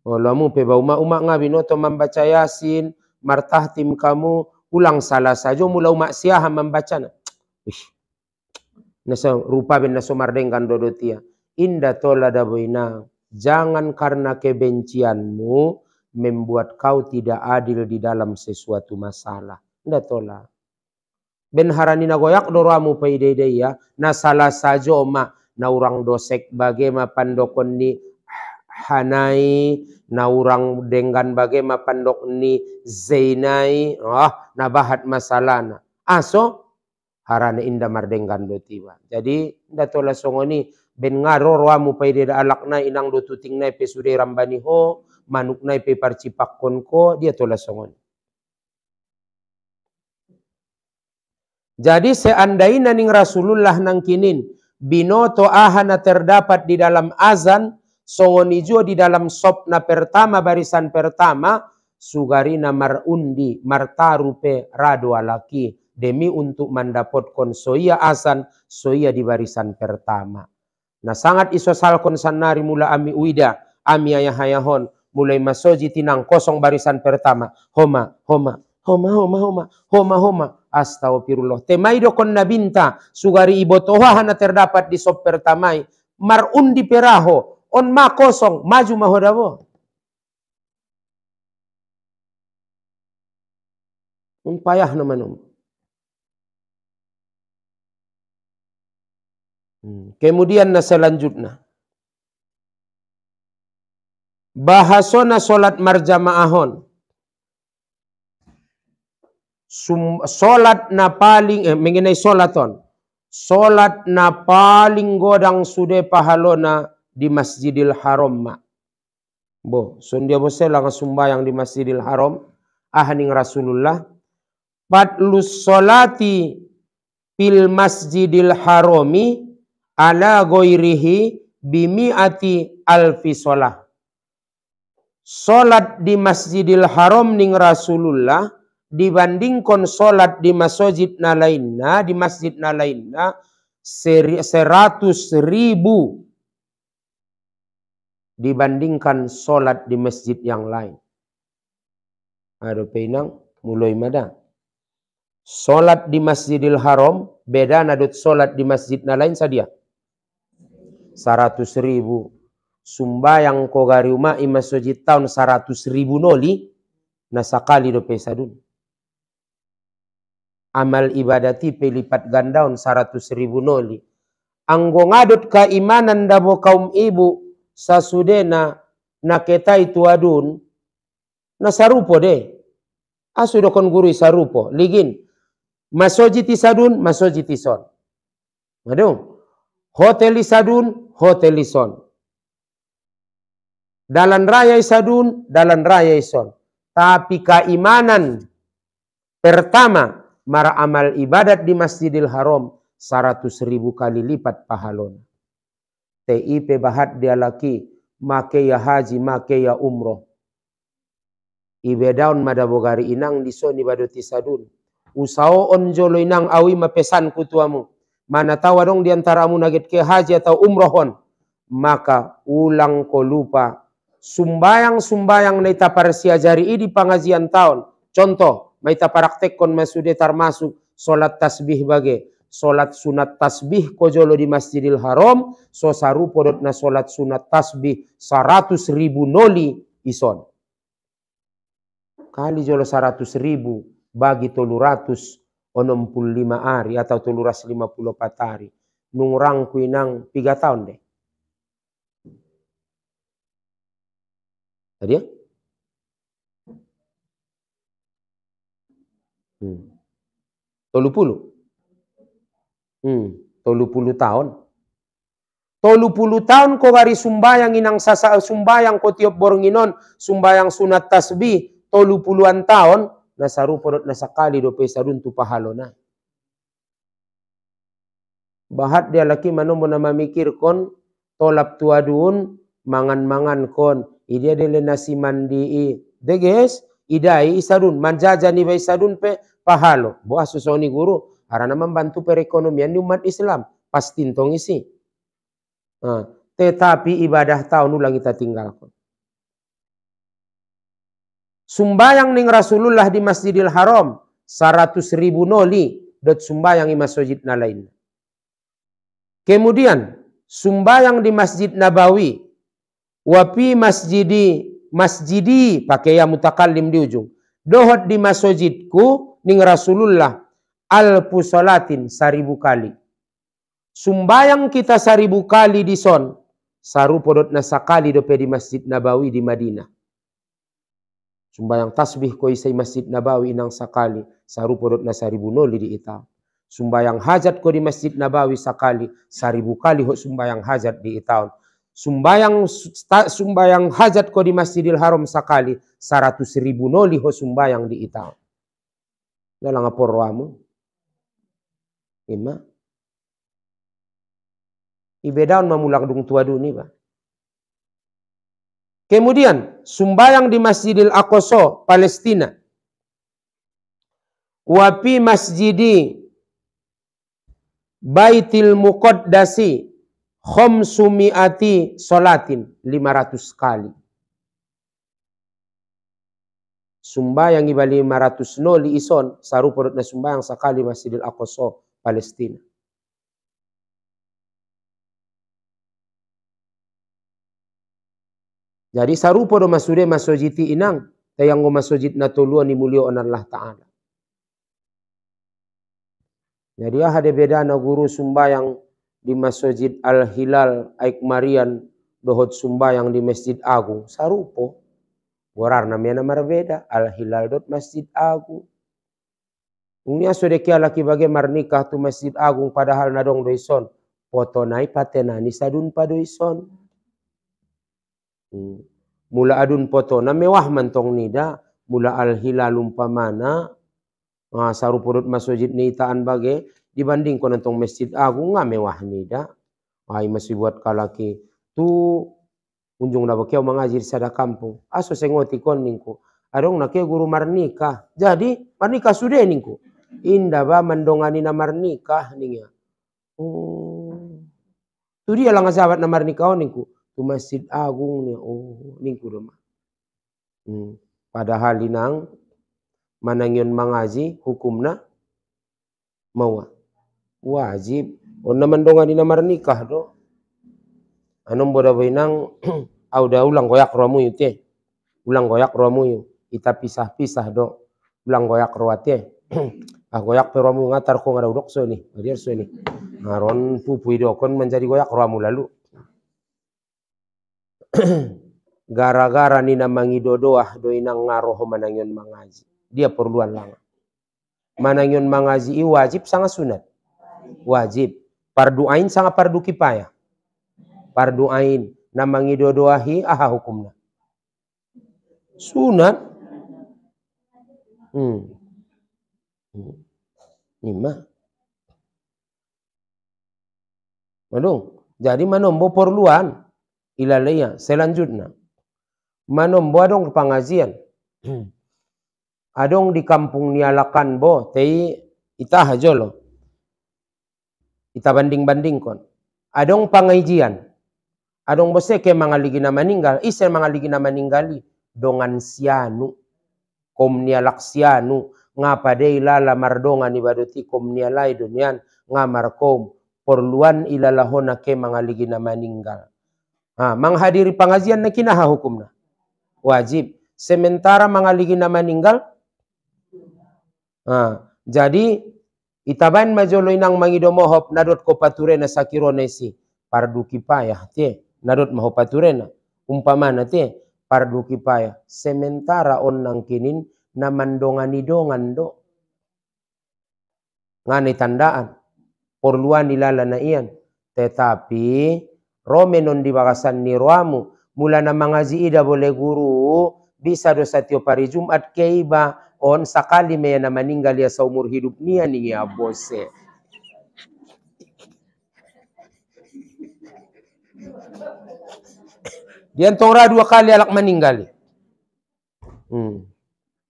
Olamu pe bau umak ngabi noto membaca Yasin, martahtim kamu ulang salah saja mula umak siah membaca. Nasa rupa ben naso mardenggan dodotia. Inda tola daboina. Jangan karena kebencianmu membuat kau tidak adil di dalam sesuatu masalah. Nda tola. Ben harani na goyak doramu paidede ya. Na salah saja ma na urang dosek bagema pandokon ni hanai. Na urang denggan bagema pandok ni zainai. Na bahat masalahna. Aso harane inda mardenggan do tiba. Jadi nda tola songoni ben ngaro roamu paidede alakna inang do tuting nai pe sude rambani ho. Manuk nai pe parcipak konko dia tola songon. Jadi seandainya ning Rasulullah nang kinin binoto ahana terdapat di dalam azan songoni jo di dalam sopna pertama barisan pertama sugarina marundi martarupe rado alaki demi untuk mendapatkan soia azan soia di barisan pertama. Nah sangat isosal konsanari mula ami uida ami ayahayahon mulai masoji tinang kosong barisan pertama. Homa. Astagfirullah. Temaido kon nabinta. Sugari ibotoha hana terdapat di sop pertamai. Marundi peraho. On ma kosong. Maju mahodabo. Payah naman. Kemudian na selanjutnya. Bahasona solat marjamaahon. Solat na paling mengenai solaton. Solat na paling godang sude pahalona di Masjidil Haram. Sundia bose lang sumbayang di Masjidil Haram. Ahaning Rasulullah. Patlus solati fil Masjidil Harami ala goirihi bimi'ati alfi solah. Solat di Masjidil Haram ning Rasulullah dibandingkan solat di masjid na lainna, di masjid na lainna 100.000 dibandingkan solat di masjid yang lain. Aduh penang mulai mada. Solat di Masjidil Haram beda nadut solat di masjid na lain sadia. 100.000. Sumbayang ko gari uma i masjid tahun 100.000 noli nasakali do pesadun. Amal ibadati pelipat gandaun 100.000 noli. Anggo ngadut keimanan dabo kaum ibu sasudena naketa itu adun nasarupo de. Asu dokon guru sarupo ligin. Masjid isadun masjid ison. Aduh. Hotel isadun hotel ison. Dalan raya isadun, dalan raya ison. Tapi keimanan pertama, mara amal ibadat di Masjidil Haram 100.000 kali lipat pahalon. TIP bahat dia laki, make ya haji, make ya umroh. Ibe daun madabogari inang diso ni badoti sadun. Usao onjolo inang awi mapesan kutuamu. Mana tahu dong diantaramu nagit ke haji atau umrohon. Maka ulang ko lupa. Sumbayang-sumbayang na itaparsiajari di pengajian tahun. Contoh, may itaparaktek kon masude termasuk solat tasbih bage. Solat sunat tasbih kojolo di Masjidil Haram. So saru podot na solat sunat tasbih 100.000 noli ison. Kali jolo 100.000 bagi 365 hari atau 354 hari. Nungrang kuinang 3 tahun deh. Tadi ya? 30. 30 tahun. 30 tahun ko gari sumbayang inang sasa sumbayang ko tiop boronginon sumbayang sunat tasbih 30-an tahun nasaru podot nasakali do pesadun tu pahalo na. Bahat dia laki manombo na mamikir kon tolap tuadun mangan-mangan kon idia dele nasi mandi deges idai isadun manjaja ni ba isadun pe pahalo bo asusoni guru arana membantu perekonomian di umat Islam pasti tong isi. Tetapi ibadah tahun ulang kita tinggalkan. Sumbayang ning Rasulullah di Masjidil Haram 100.000 noli dot sumbayang di masjid na lain. Kemudian sumbayang di Masjid Nabawi wapi masjidi pakai ya mutakallim di ujung. Dohot di masjidku ning Rasulullah alpusolatin 1000 kali. Sumbayang kita 1000 kali di son saru podot na sakali dope di Masjid Nabawi di Madinah. Sumbayang tasbih ko isay Masjid Nabawi inang sakali saru podot na 1000 noli di itaw. Sumbayang hajat ko di Masjid Nabawi sakali 1000 kali ho sumbayang hajat di itaw. Sumbayang hajat ko di Masjidil Haram sakali 100.000 noli ho sumbayang di itaw. Dalang aporwamu. Ima. Ibedaun mamulak dung tua duni ba. Kemudian sumbayang di Masjidil Aqsa Palestina. Wapi masjidi Baitil Muqaddasi khomsumiati solatin 500 kali. Sumbayang iba 500 noli ison saru podot na sumbayang sakali Masjidil Aqsa Palestina. Jadi sarupo do masude masojiti inang tayang go masojid na tuluan ni mulio on Allah Ta'ala. Jadi ada beda na guru sumbayang di Masjid Al-Hilal Aik Marian dohot sumbayang di Masjid Agung sarupo. Gorar namanya marbeda Al-Hilal dot Masjid Agung. Unia sode kia laki bagai marnikah tu Masjid Agung padahal nadong doison foto nai patenani sadun padoison. Mula adun foto na mewah mantong nida mula Al-Hilal umpamana saru podot masjid ni itaan bagai dibanding ko nantong Masjid Agung nga mewah nida ay masih buat kalaki tu unjung na bakiaw mangajir sada kampung aso sengoti kon ningku adong na kaya guru marnikah jadi marnikah sudah ningku inda ba mandongani na marnikah ningya tu dia lang sahabat na marnikah ningku tu Masjid Agung ni ningku doma padahal linang manangyon mangaji hukumna mawa wajib onna mandongani na marnikah do anom boda bainang auda ulang goyak romu yute ulang goyak romu yu ita pisah-pisah do ulang goyak roate goyak peromu ngatar ko ngada udok so ni dia so ni ngaron pupui do kon menjadi goyak romu lalu gara-gara ni namangi dodoah do inang ngaroh manangyon mangaji dia perluan langa manangyon mangaji i wajib sangat sunat wajib fardu ain sangat fardu kifayah fardu ain namangi dodoahi aha hukumna sunat Ima madung jadi manombo perluan ilalaya selanjutnya manombo adong pengajian Adong di kampung nialakan bo, tei ita hajo lo. Ita banding-banding kon. Adong pangajian. Adong bose ke mangaligi na maninggal, isen mangaligi na maninggali dongan sianu. Kom nialak sianu ngapa dei lala mardongan ibadoti kom nialai dunian ngamarkom porluan ilalahona ke mangaligi na maninggal. Menghadiri pengajian na kinaha hukumna wajib. Sementara mangaligi na maninggal, jadi itaban majolo inang mangidomohop nadot ko paturena sakirone si pardu kipayah te nadot maho paturena umpamana te pardu kipayah. Sementara onnang kinin namandongani dongan do ngani tandaan porluan ilala na iyan. Tetapi romenon di bakasan ni roamu mula na mangaji ida boleh guru bisa dosa tiap hari Jumat keiba on sakali me na meninggal ya seumur hidup nia nih ya bose. Dia tora 2 kali alak meninggal.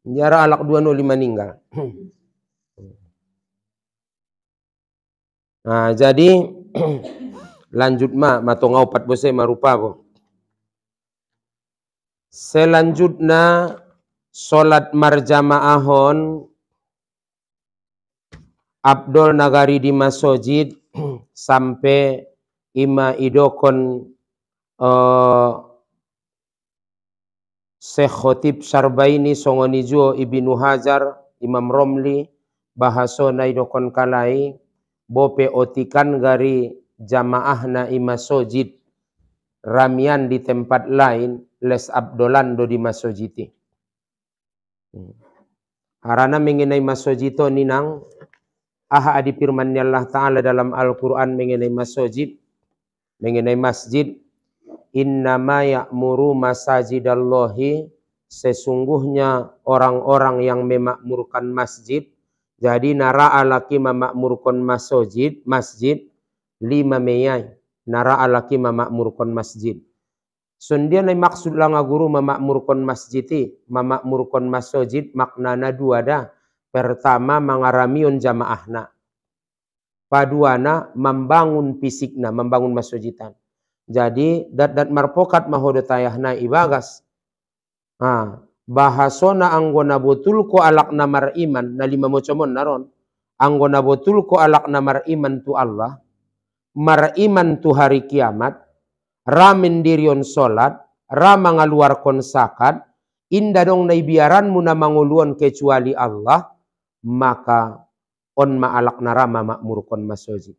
Jara alak 2 noli meninggal. Nah, jadi lanjut matong opat bose marupa bo. Selanjutnya solat marjamaahon Abdul nagari di masjid sampai ima idokon Syekh Khotib Sarbaini songoni juo Ibnu Hajar Imam Romli bahasona idokon kalai bope otikan gari jamaahna ima masjid ramian di tempat lain les abdolando di masjid. Harana mengenai masjid ninang adi firman-Nya Allah Ta'ala dalam Al-Quran mengenai masjid. Innama ya'muru masajidallahi, sesungguhnya orang-orang yang memakmurkan masjid. Jadi nara alaki memakmurkan masjid 5 meyai. Nara alaki memakmurkan masjid. Sundia nai maksud lang guru memakmurkan masjid. Memakmurkan masjid maknana 2 dah. Pertama mengaramiun jamaahna. Paduana membangun fisikna, membangun masjidan. Jadi dat marpokat mahodotayahna ibagas. Bahasona anggona botul ko alak namar iman na 5 mocomon naron. Anggona botul ko alak namar iman tu Allah. Mariman tu hari kiamat. Ramin dirion solat, rama ngaluarkon sakat, inda dong naibiaranmu na manguluan kecuali Allah, maka on maalak narama makmurkon masjid.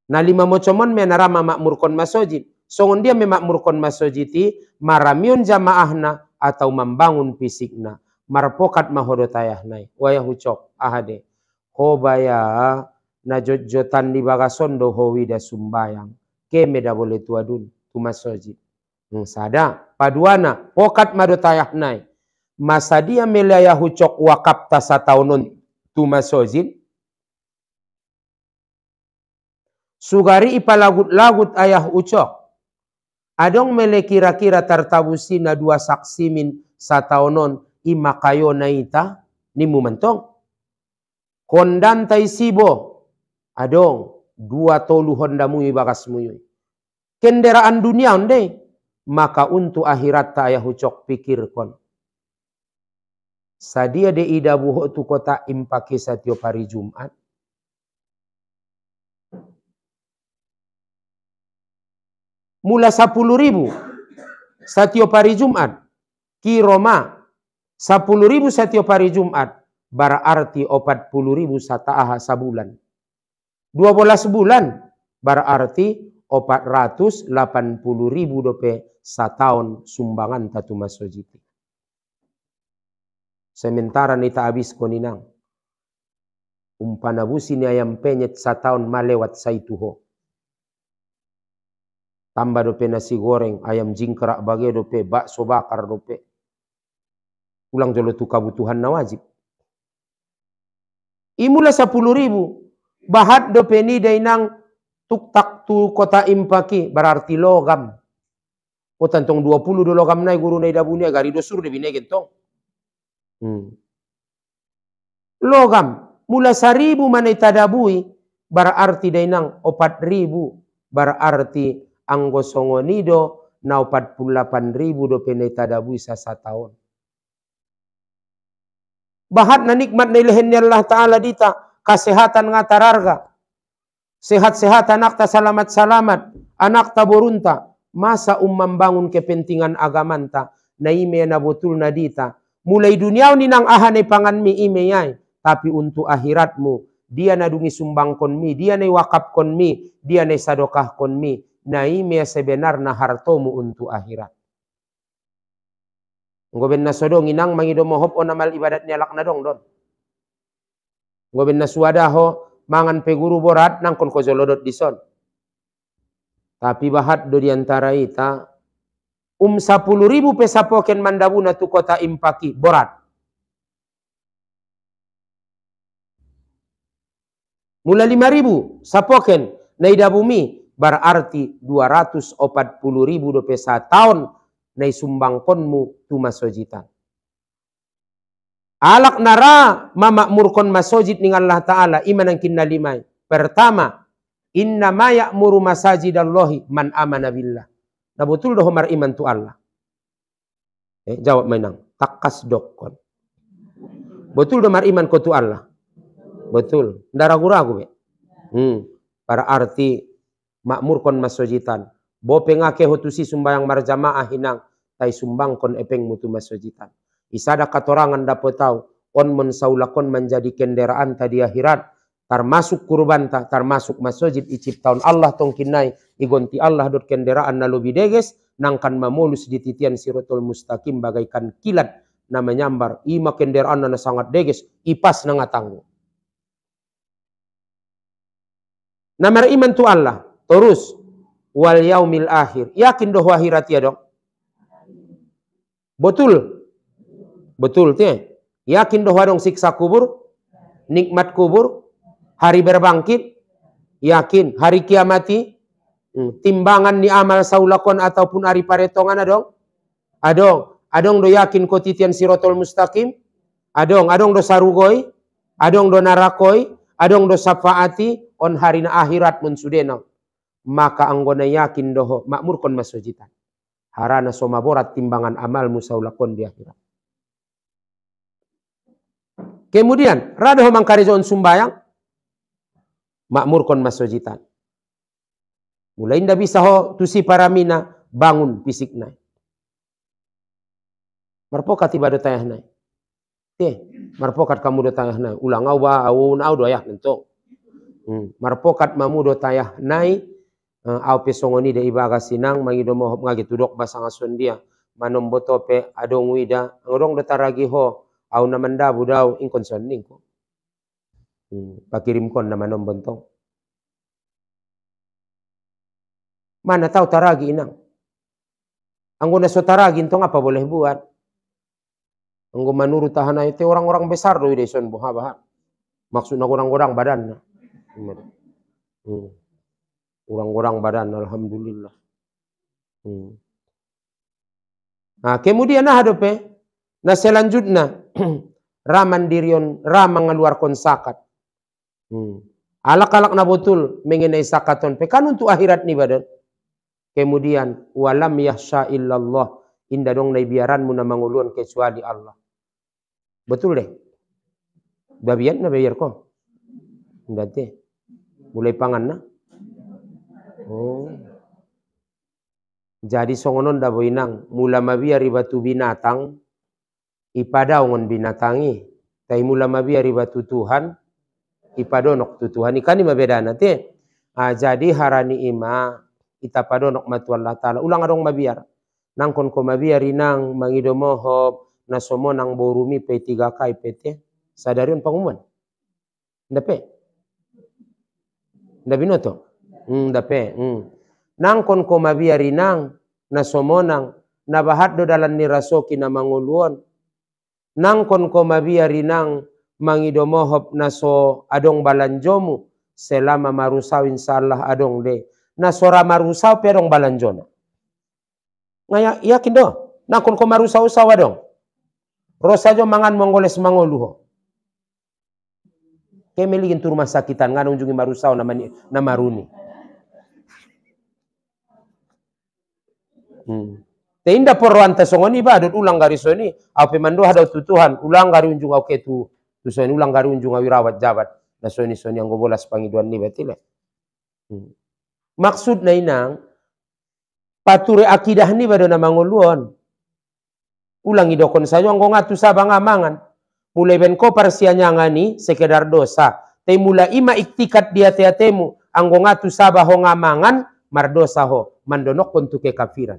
Na 5 mocomon me narama makmurkon masjid. Songon dia memakmurkon masjid maramion jamaahna atau membangun fisikna. Marpokat mahodotayahna. Waya hucok ahade. Hobaya najot-jotan di bagasondo howida sumbayang. Kemeda boleh tuadun tu masjid. Sada paduana pokat madotayah nai. Masa dia melaya hucok wakap tasataunon tu masjid. Sugari ipalagut-lagut ayah ucok. Adong mele kira-kira tartabusi na 2 saksi min sataunon ima kayo na ita ni mumentong. Kondan tay sibo. Adong 2 tolu honda mui bagas mui. Kendaraan dunia onde. Maka untuk akhirat ta ayah ucok pikir kon. Sadia de ida buho tu kota impaki setiap hari Jumat. Mula 10.000 setiap hari Jumat. Kiroma 10.000 setiap hari Jumat. Berarti 40.000 sataaha sabulan. 12 bulan berarti 480.000 dope setahun sumbangan tatu masjid. Sementara nita habis koninang. Umpana busi ni ayam penyet setahun malewat saituho. Tambah dope nasi goreng, ayam jingkrak bage dope, bakso bakar dope. Ulang jolo tu kebutuhan na wajib. Imula 10.000. Bahat dope ni dainang tuktak tu kota impaki berarti logam. O tantong 20 do logam nai guru nai dabuni agari do sur de binegen tong. Logam mula 1000 manai tadabui berarti dainang 4000 berarti anggo songonido na 48.000 do penai tadabui sasa tahun. Bahat na nikmat na ilahennya Allah Ta'ala dita kesehatan ngatararga. Sehat-sehat anak ta selamat-selamat, anak ta borunta. Masa membangun kepentingan agamanta na ime na betul na dita. Mulai dunia ni nang ahanay panganmi ime yay. Tapi untuk akhiratmu, dia na dungi sumbang konmi, dia na wakap konmi, dia na sadokah konmi. Na ime sebenarnya hartomu untuk akhirat. Ngoben na sodong inang mangido mohop o namal ibadat nialak na dong don. Ngoben na suwadaho mangan pe guru borat nang kon ko zolodot dison. Tapi bahat do diantara ita 10.000 pesapoken mandabu na tu kota impaki borat. Mula 5.000 sapoken na idabumi berarti 240.000 do pesa tahun na isumbangkonmu tu masojitan. Alak nara mamakmurkon masojid ning Allah Ta'ala iman ang kinalimay. Pertama, inna ma ya'muru masajidallahi man amana billah. Na betul doh mar iman tu Allah. Jawab mainang, takas dokon. Betul doh mar iman ko tu Allah. Betul. Nda ragu-ragu be. Para arti makmurkon masojitan. Bo pengake hotusi sumbayang marjamaah hinang tay sumbangkon epeng mutu masojitan. Isada katorangan dapat tahu on mensaulakon menjadi kendaraan tadi akhirat termasuk kurbanta termasuk masjid iciptaun Allah tongkinai igonti Allah dot kendaraan na lobi deges nangkan mamulus di titian siratul mustaqim bagaikan kilat na menyambar ima kendaraan na sangat deges ipas na ngatanggu. Namar iman tu Allah terus wal yaumil akhir yakin doh akhirat ya dong. Betul teh. Yakin doh dong siksa kubur, nikmat kubur, hari berbangkit, yakin hari kiamati, timbangan ni amal saulakon ataupun hari paretongan adong do yakin ko titian siratul mustaqim, adong do sarugoi, adong do narakoi, adong do syafaati on hari na akhirat mun sudena. Maka anggona yakin doh makmurkon masojitan. Harana soma borat timbangan amal musaulakon di akhirat. Kemudian, rada homang karizon sumbayang, makmurkon masojitan. Mulai indah bisa ho tusi paramina bangun fisik naik. Marpokat tiba do tayah naik. Marpokat kamu do tayah naik. Ulang au do ayah nento. Marpokat mamu do tayah naik. Au pesongoni de ibaga sinang mangido mohop ngagi tudok basangason dia. Manom botope adong wida. Ngorong do taragi ho. Au namanda budau inkonson ningko. Pakirim kon nama nom bontong. Mana tahu taragi inang. Anggo na so taragi intong apa boleh buat. Anggo manurut tahana itu orang-orang besar do deson buha. Maksudnya orang-orang badan. Orang-orang badan alhamdulillah. Nah, kemudian hadope na selanjutnya ramandirion mengeluarkan zakat. Alak-alak na betul mengenai zakaton pekan untuk akhirat ni badan. Kemudian walam yahsha illallah inda dong nai biaranmu na manguluan kecuali Allah. Betul deh. Babian na bayar ko. Inda teh. Mulai pangan na. Jadi songonon da boinang mula mabiar batu binatang ipadaw ngon binatangi tay mula mabiar batu Tuhan ipadonok tu Tuhan ikan ni mabeda nanti. Jadi harani ima ita padonok matu Allah Ta'ala ulang adong mabiar nangkon ko mabiar inang mangido mohop nasomo nang borumi P3K PT sadarion pangumuan ndape ndabinoto ndape nangkon ko mabiar inang nasomo nang nabahat do dalan ni rasoki na manguluan nangkon ko mabiar inang mangido mohop naso adong balanjomu selama marusau insyaallah adong de nasora marusau perong balanjona Ngaya yakin do. Nakon ko marusaw-sawa dong. Rosa jo mangan monggoles mangoluho. Kemeligin tu rumah sakitan nganong jungi marusaw na maruni. Teinda porwanta songoni badut ulang gari soni ape mando hada tutuhan ulang gari unjung au ketu soni ulang gari unjung wirawat jabat na soni yang gobolas pangiduan ni betile. Maksud na inang pature akidah ni bado na mangoluon. Ulang idokon saja anggo ngatu sabang amangan. Mulai benko parsianya ngani sekedar dosa. Te mula ima iktikat dia teatemu anggo ngatu sabah ho ngamangan mardosa ho mandonok untuk kekafiran.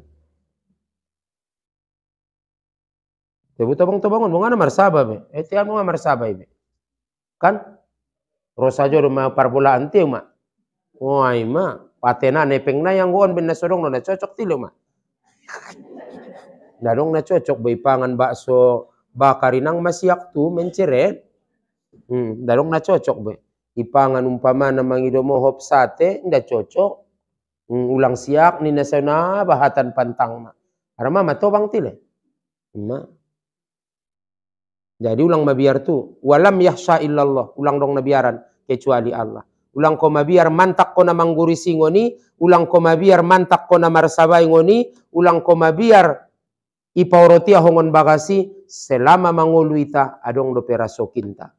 Tebu tobang-tobangon mongana marsaba be. Etian mo marsaba be. Kan? Rosajo do ma parbola anteu ma. Wai ma, patena nepeng na yang goon ben nasodong na cocok tilo ma. Dadong na cocok bay pangan bakso bakarinang masiak tu menceret. Dadong na cocok be. Ipangan umpama na mangidomo hop sate nda cocok. Ulang siak ni nasona bahatan pantang ma. Arama matobang tile. Ma. Jadi ulang mabiar tu, walam yahsha illallah, ulang dong nabiaran kecuali Allah. Ulang ko mabiar mantak ko na mangguri singoni, ulang ko mabiar mantak ko na marsabay ngoni, ulang ko mabiar ipaurotia hongon bagasi selama manguluita adong do peraso kinta.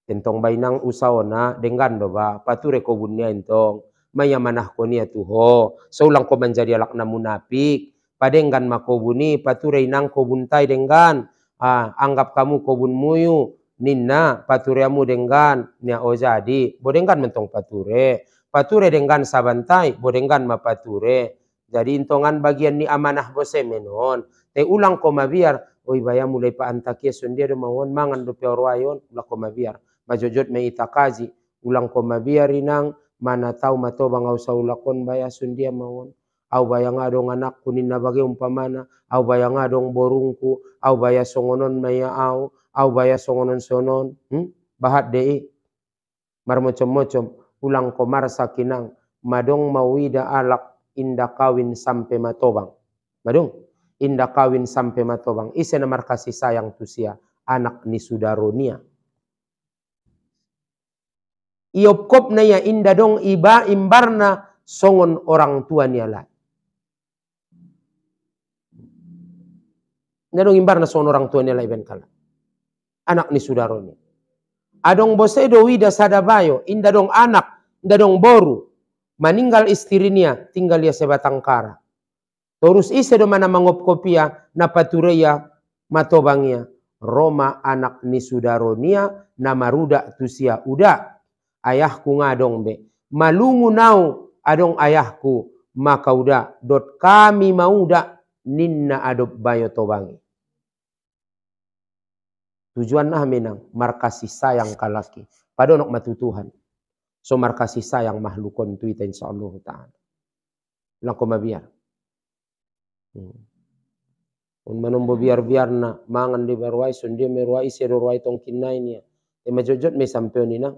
Tentong bainang usaona dengan do ba pature ko bunnya entong maya manah ko niya tuho. So ulang ko menjadi alak na munafik, padenggan makobuni pature inang ko buntai dengan anggap kamu kobun muyu ninna paturiamu dengan nia ojadi bodenggan mentong pature dengan sabantai bodenggan ma pature jadi intongan bagian ni amanah bose menon te ulang ko mabiar oi baya mulai pa antakia sundia do mawon mangan do peorwayon ulang ko mabiar majojot me itakazi ulang ko mabiar inang mana tau matobang au saulakon baya sundia mawon au bayang adong anak kunin na bagi umpamana, au bayang adong borungku, au baya songonon maya au baya songonon sonon, bahat dei, marmocom-mocom, ulang komar sakinang, madong mawida alak inda kawin sampai matobang, madong, inda kawin sampai matobang, isi namar kasih sayang tusia, anak ni sudaronia. Iopkop na ya inda dong iba imbarna songon orang tua niala. Nadong imbar na son orang tua nila iben kala. Anak ni sudaroni. Adong bosedo wida sadabayo, inda dong anak, inda dong boru. Maninggal istirinya, tinggal ya sebatang kara. Terus ise do mana mangopkopia, napatureya, matobangnya. Roma anak ni sudaronia, namaruda tusia uda. Ayahku ngadong be. Malungu nau adong ayahku, maka uda. Dot kami mauda, ninna adop bayo tobangi. Tujuan nah menang markasih sayang kalaki padonok matutuhan so markasih sayang mahlukon tu ita insyaallah taala lang ko mabiar un manombo biar na mangan di barwai sun dia merwai sedo rwai tong kinai nia e majojot me sampeon ina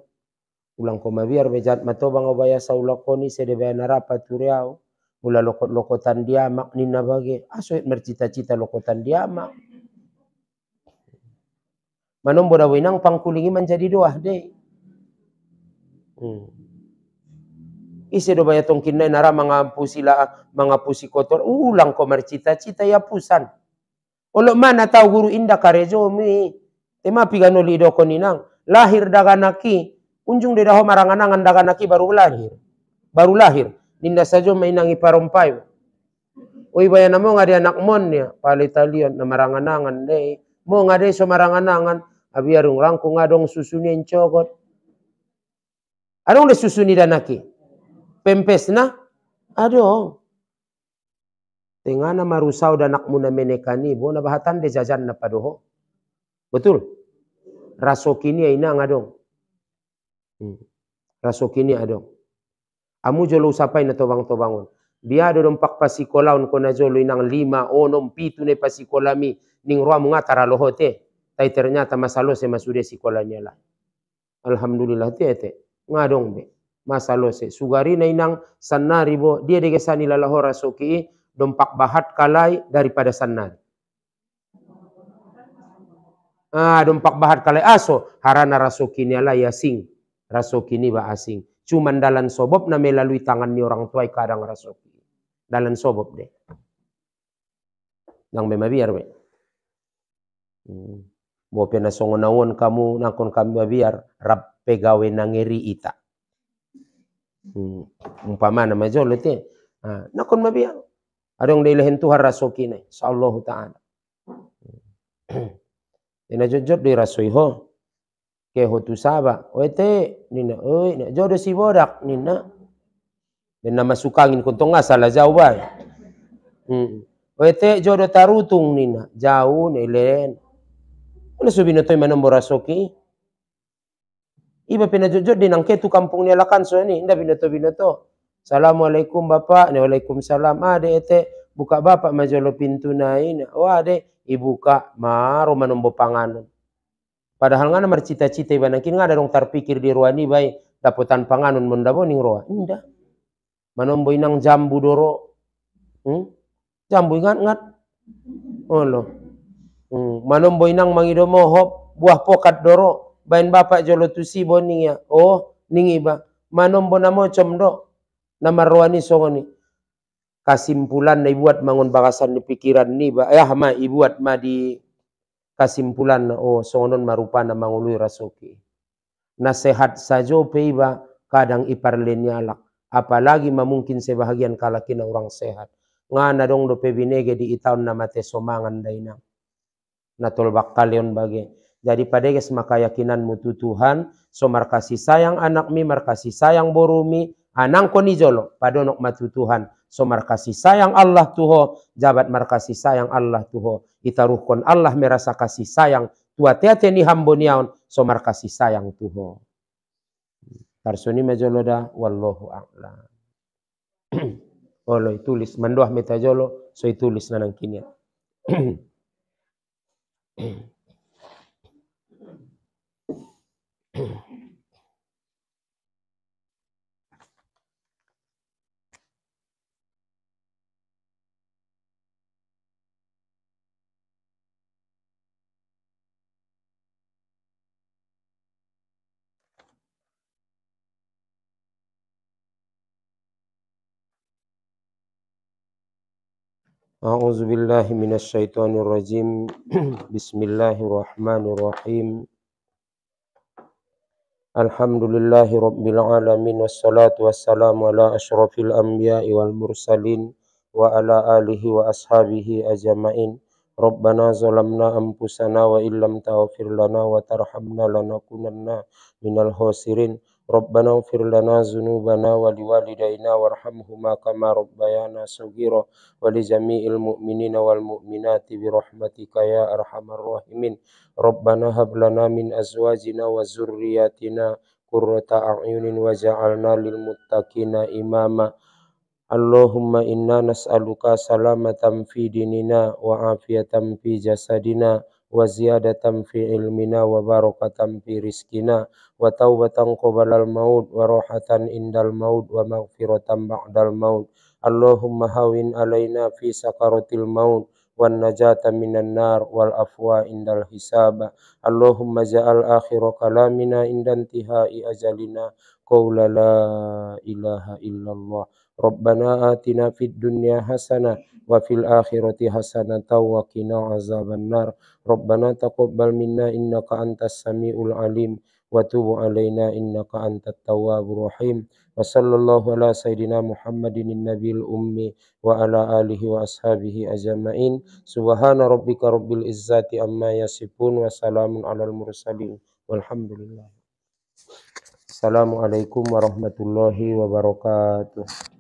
ulang ko mabiar bejat matobang obaya saulakoni sede baya narapa turiau mula lokotan diamak ninna bage asoet mercita-cita lokotan diamak manombo daw inang pangkulingi menjadi doah deh. Isi do baya tong kinai nara mangapusi kotor ulang ko mercita-cita ya pusan. Olo mana tahu guru indah karejo mi. Tema piganoli do koninang lahir daganaki unjung de daho maranganangan daganaki baru lahir. Baru lahir. Ninda sajo mainangi parompai. Oi baya namo ngade anak monnya pale talion na maranganangan deh. Mo ngade so maranganangan abiarung rangkung ngadong susuni encokot. Adong de susuni danaki. Pempes na? Adong. Tengana marusau danak muna menekani bo na bahatan de jajan na padoho. Betul. Rasokini ina ngadong. Rasokini adong. Amu jolo usapai na tobang-tobangon. Biado dompak pasikolaon ko na jolo inang 5 6 7 ne pasikolami ning roa mungatara lohote. Tai ternyata masalo se masude sikolanya lah. Alhamdulillah tete ngadong be. Masalo se sugari na inang sanari bo dia degesani lalahora soki dompak bahat kalai daripada sanad. Dompak bahat kalai aso harana rasokini ala yasing. Rasokini ba asing. Cuman dalam sobob na melalui tangan ni orang tua kadang rasoki. Dalam sobob deh. Nang biar be. Bo pena songonawon kamu nakon kami biar rap pegawe nangeri ita. Umpama nama jolo te. Nakon mabiar. Adong dailahin Tuhan rasoki na. Insyaallah ta'ala. Ina jojot di rasoi ho. Ke hotu saba. Oete nina oi na jodo si bodak nina. Dan nama sukangin kuntong salah jauh bay. Oete jodo tarutung nina jauh nelen. Ano subino toy manombo rasoki? Iba pinajojot din ang ketu kampung ni alakan so ni. Inda binato. Assalamualaikum bapak. Waalaikumsalam. Ade ete buka bapak majolo pintu na ini. Ade ibuka maro manombo panganon. Padahal ngana marcita-cita iba nangkin ngada dong terpikir di ruani bay daputan panganon mendabo ning roa. Inda. Manombo inang jambu doro. Jambu ingat-ngat. Olo. Manombo inang mangido mohop buah pokat doro. Bain bapak jolo tusi boni ya. Oh, ning iba. Manombo namo comdo. Nama roani songoni. Kasimpulan na ibuat mangun bakasan di pikiran ni ba. Ma ibuat ma di kasimpulan na songonon marupana mangului rasoki. Nasehat sajo pe iba kadang iparlen nyalak. Apalagi mamungkin sebahagian kalakina orang sehat. Ngana dong do pe binege di itaun na mate somangan dainang. Natol bakalion bagi. Jadi padeges maka yakinan mutu Tuhan. So markasih sayang anak mi, markasih sayang borumi. Anang ko ni jolo. Padonok matu Tuhan. So markasih sayang Allah tuho. Jabat markasih sayang Allah tuho. Itaruhkon Allah merasa kasih sayang. Tua teate ni hamboniaon. So markasih sayang tuho. Tarsoni majolo da. Wallahu a'lam. Olo itulis. Mandoah metajolo. So itulis nanang kinya. A'udzu billahi minasyaitonir rajim. Bismillahirrahmanirrahim. Alhamdulillahi rabbil alamin wassalatu wassalamu ala asyrafil anbiya'i wal mursalin wa ala alihi wa ashabihi ajma'in. Rabbana zalamna anfusana wa illam taghfir lana wa tarhamna lanakunanna minal khasirin. Rabbana ighfir lana dzunubana wa liwalidayna warhamhuma kama rabbayana shaghira wa li jami'il mu'minina wal mu'minati bi rahmatika ya arhamar rahimin. Rabbana hab lana min azwajina wa dzurriyyatina qurrata a'yunin waj'alna lil muttaqina imama. Allahumma inna nas'aluka salamatan fi dinina wa afiyatan fi jasadina wa ziyadatan fi ilmina wa barakatan fi rizkina wa taubatan qobalal maut wa rohatan indal maut wa maghfiratan ba'dal maut. Allahumma hawin alaina fi sakaratil maut wan najata minan nar wal afwa indal hisab. Allahumma ja'al akhira kalamina indan tihai ajalina qawla la ilaha illallah. Rabbana atina fid dunya hasanah wa fil akhirati hasanatan wa qina azaban nar. Rabbana taqabbal minna innaka antas samiul alim wa tub alaina innaka antat tawwabur rahim. Wa sallallahu ala sayidina Muhammadin nabiyil ummi wa ala alihi wa ashabihi ajma'in. Subhana rabbika rabbil izzati amma yasifun wa salamun alal mursalin walhamdulillah. Assalamualaikum warahmatullahi wabarakatuh.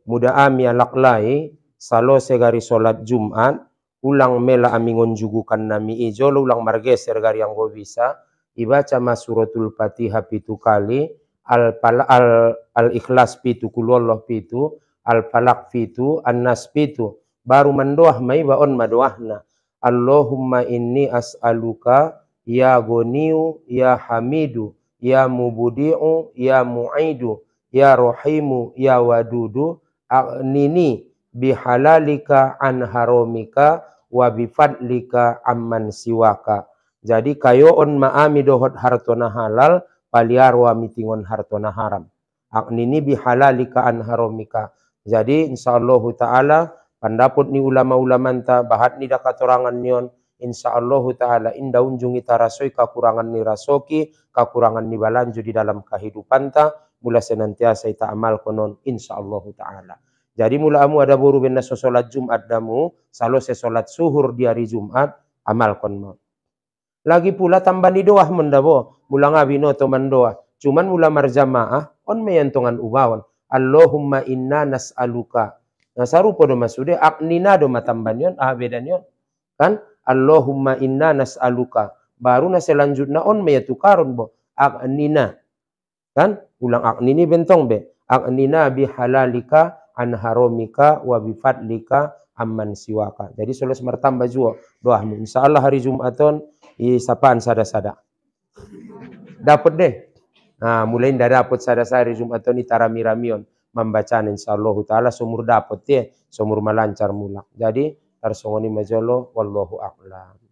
Muda ami alaklai salo segari solat Jumat ulang mela ami ngonjugukan nami ijolo ulang margeser gari yang go bisa ibaca masuratul Fatihah 7 kali al-ikhlas 7 kulullah 7 al-falaq 7 an-nas 7 baru mendoah mai baon madoahna. Allahumma inni as'aluka ya goniu ya hamidu ya mubudi'u ya mu'idu ya rahimu ya wadudu aghnini bihalalika an haramika wa bifadlika amman siwaka. Jadi kayoon maami dohot hartona halal paliarwa mitingon hartona haram. Aknini bihalalika an haramika. Jadi insyaallah taala pandapot ni ulama-ulama ta bahat ni da katorangan nion insyaallah taala inda unjungi tarasoi kakurangan ni rasoki, kakurangan ni balanju di dalam kehidupan ta mula senantiasa ita amal konon insyaallah taala. Jadi mula amu ada buru benda solat Jumat damu, salo se solat suhur di hari Jumat, amal kon mo. Lagi pula tambah di doa mendabo, mula ngabi no to mandoa. Cuman mula marjamaah, on meyantongan ubawan. Allahumma inna nas'aluka. Nah sarupo do masude, aknina do matamban yon, bedan yon. Kan? Allahumma inna nas'aluka. Baru na selanjutnya on meyatukaron bo. Aknina. Kan? Ulang aknini bentong be. Aknina bihalalika an haramika wa bifadlika amman siwaka. Jadi solos mertambah juga doa. Insyaallah hari Jumaton sapaan sada-sada. Dapat deh. Nah, mulai dari dapat sada-sada hari Jumaton itara miramion membacaan insyaallah taala sumur dapat ya, sumur melancar mula. Jadi tarsongoni majolo wallahu a'lam.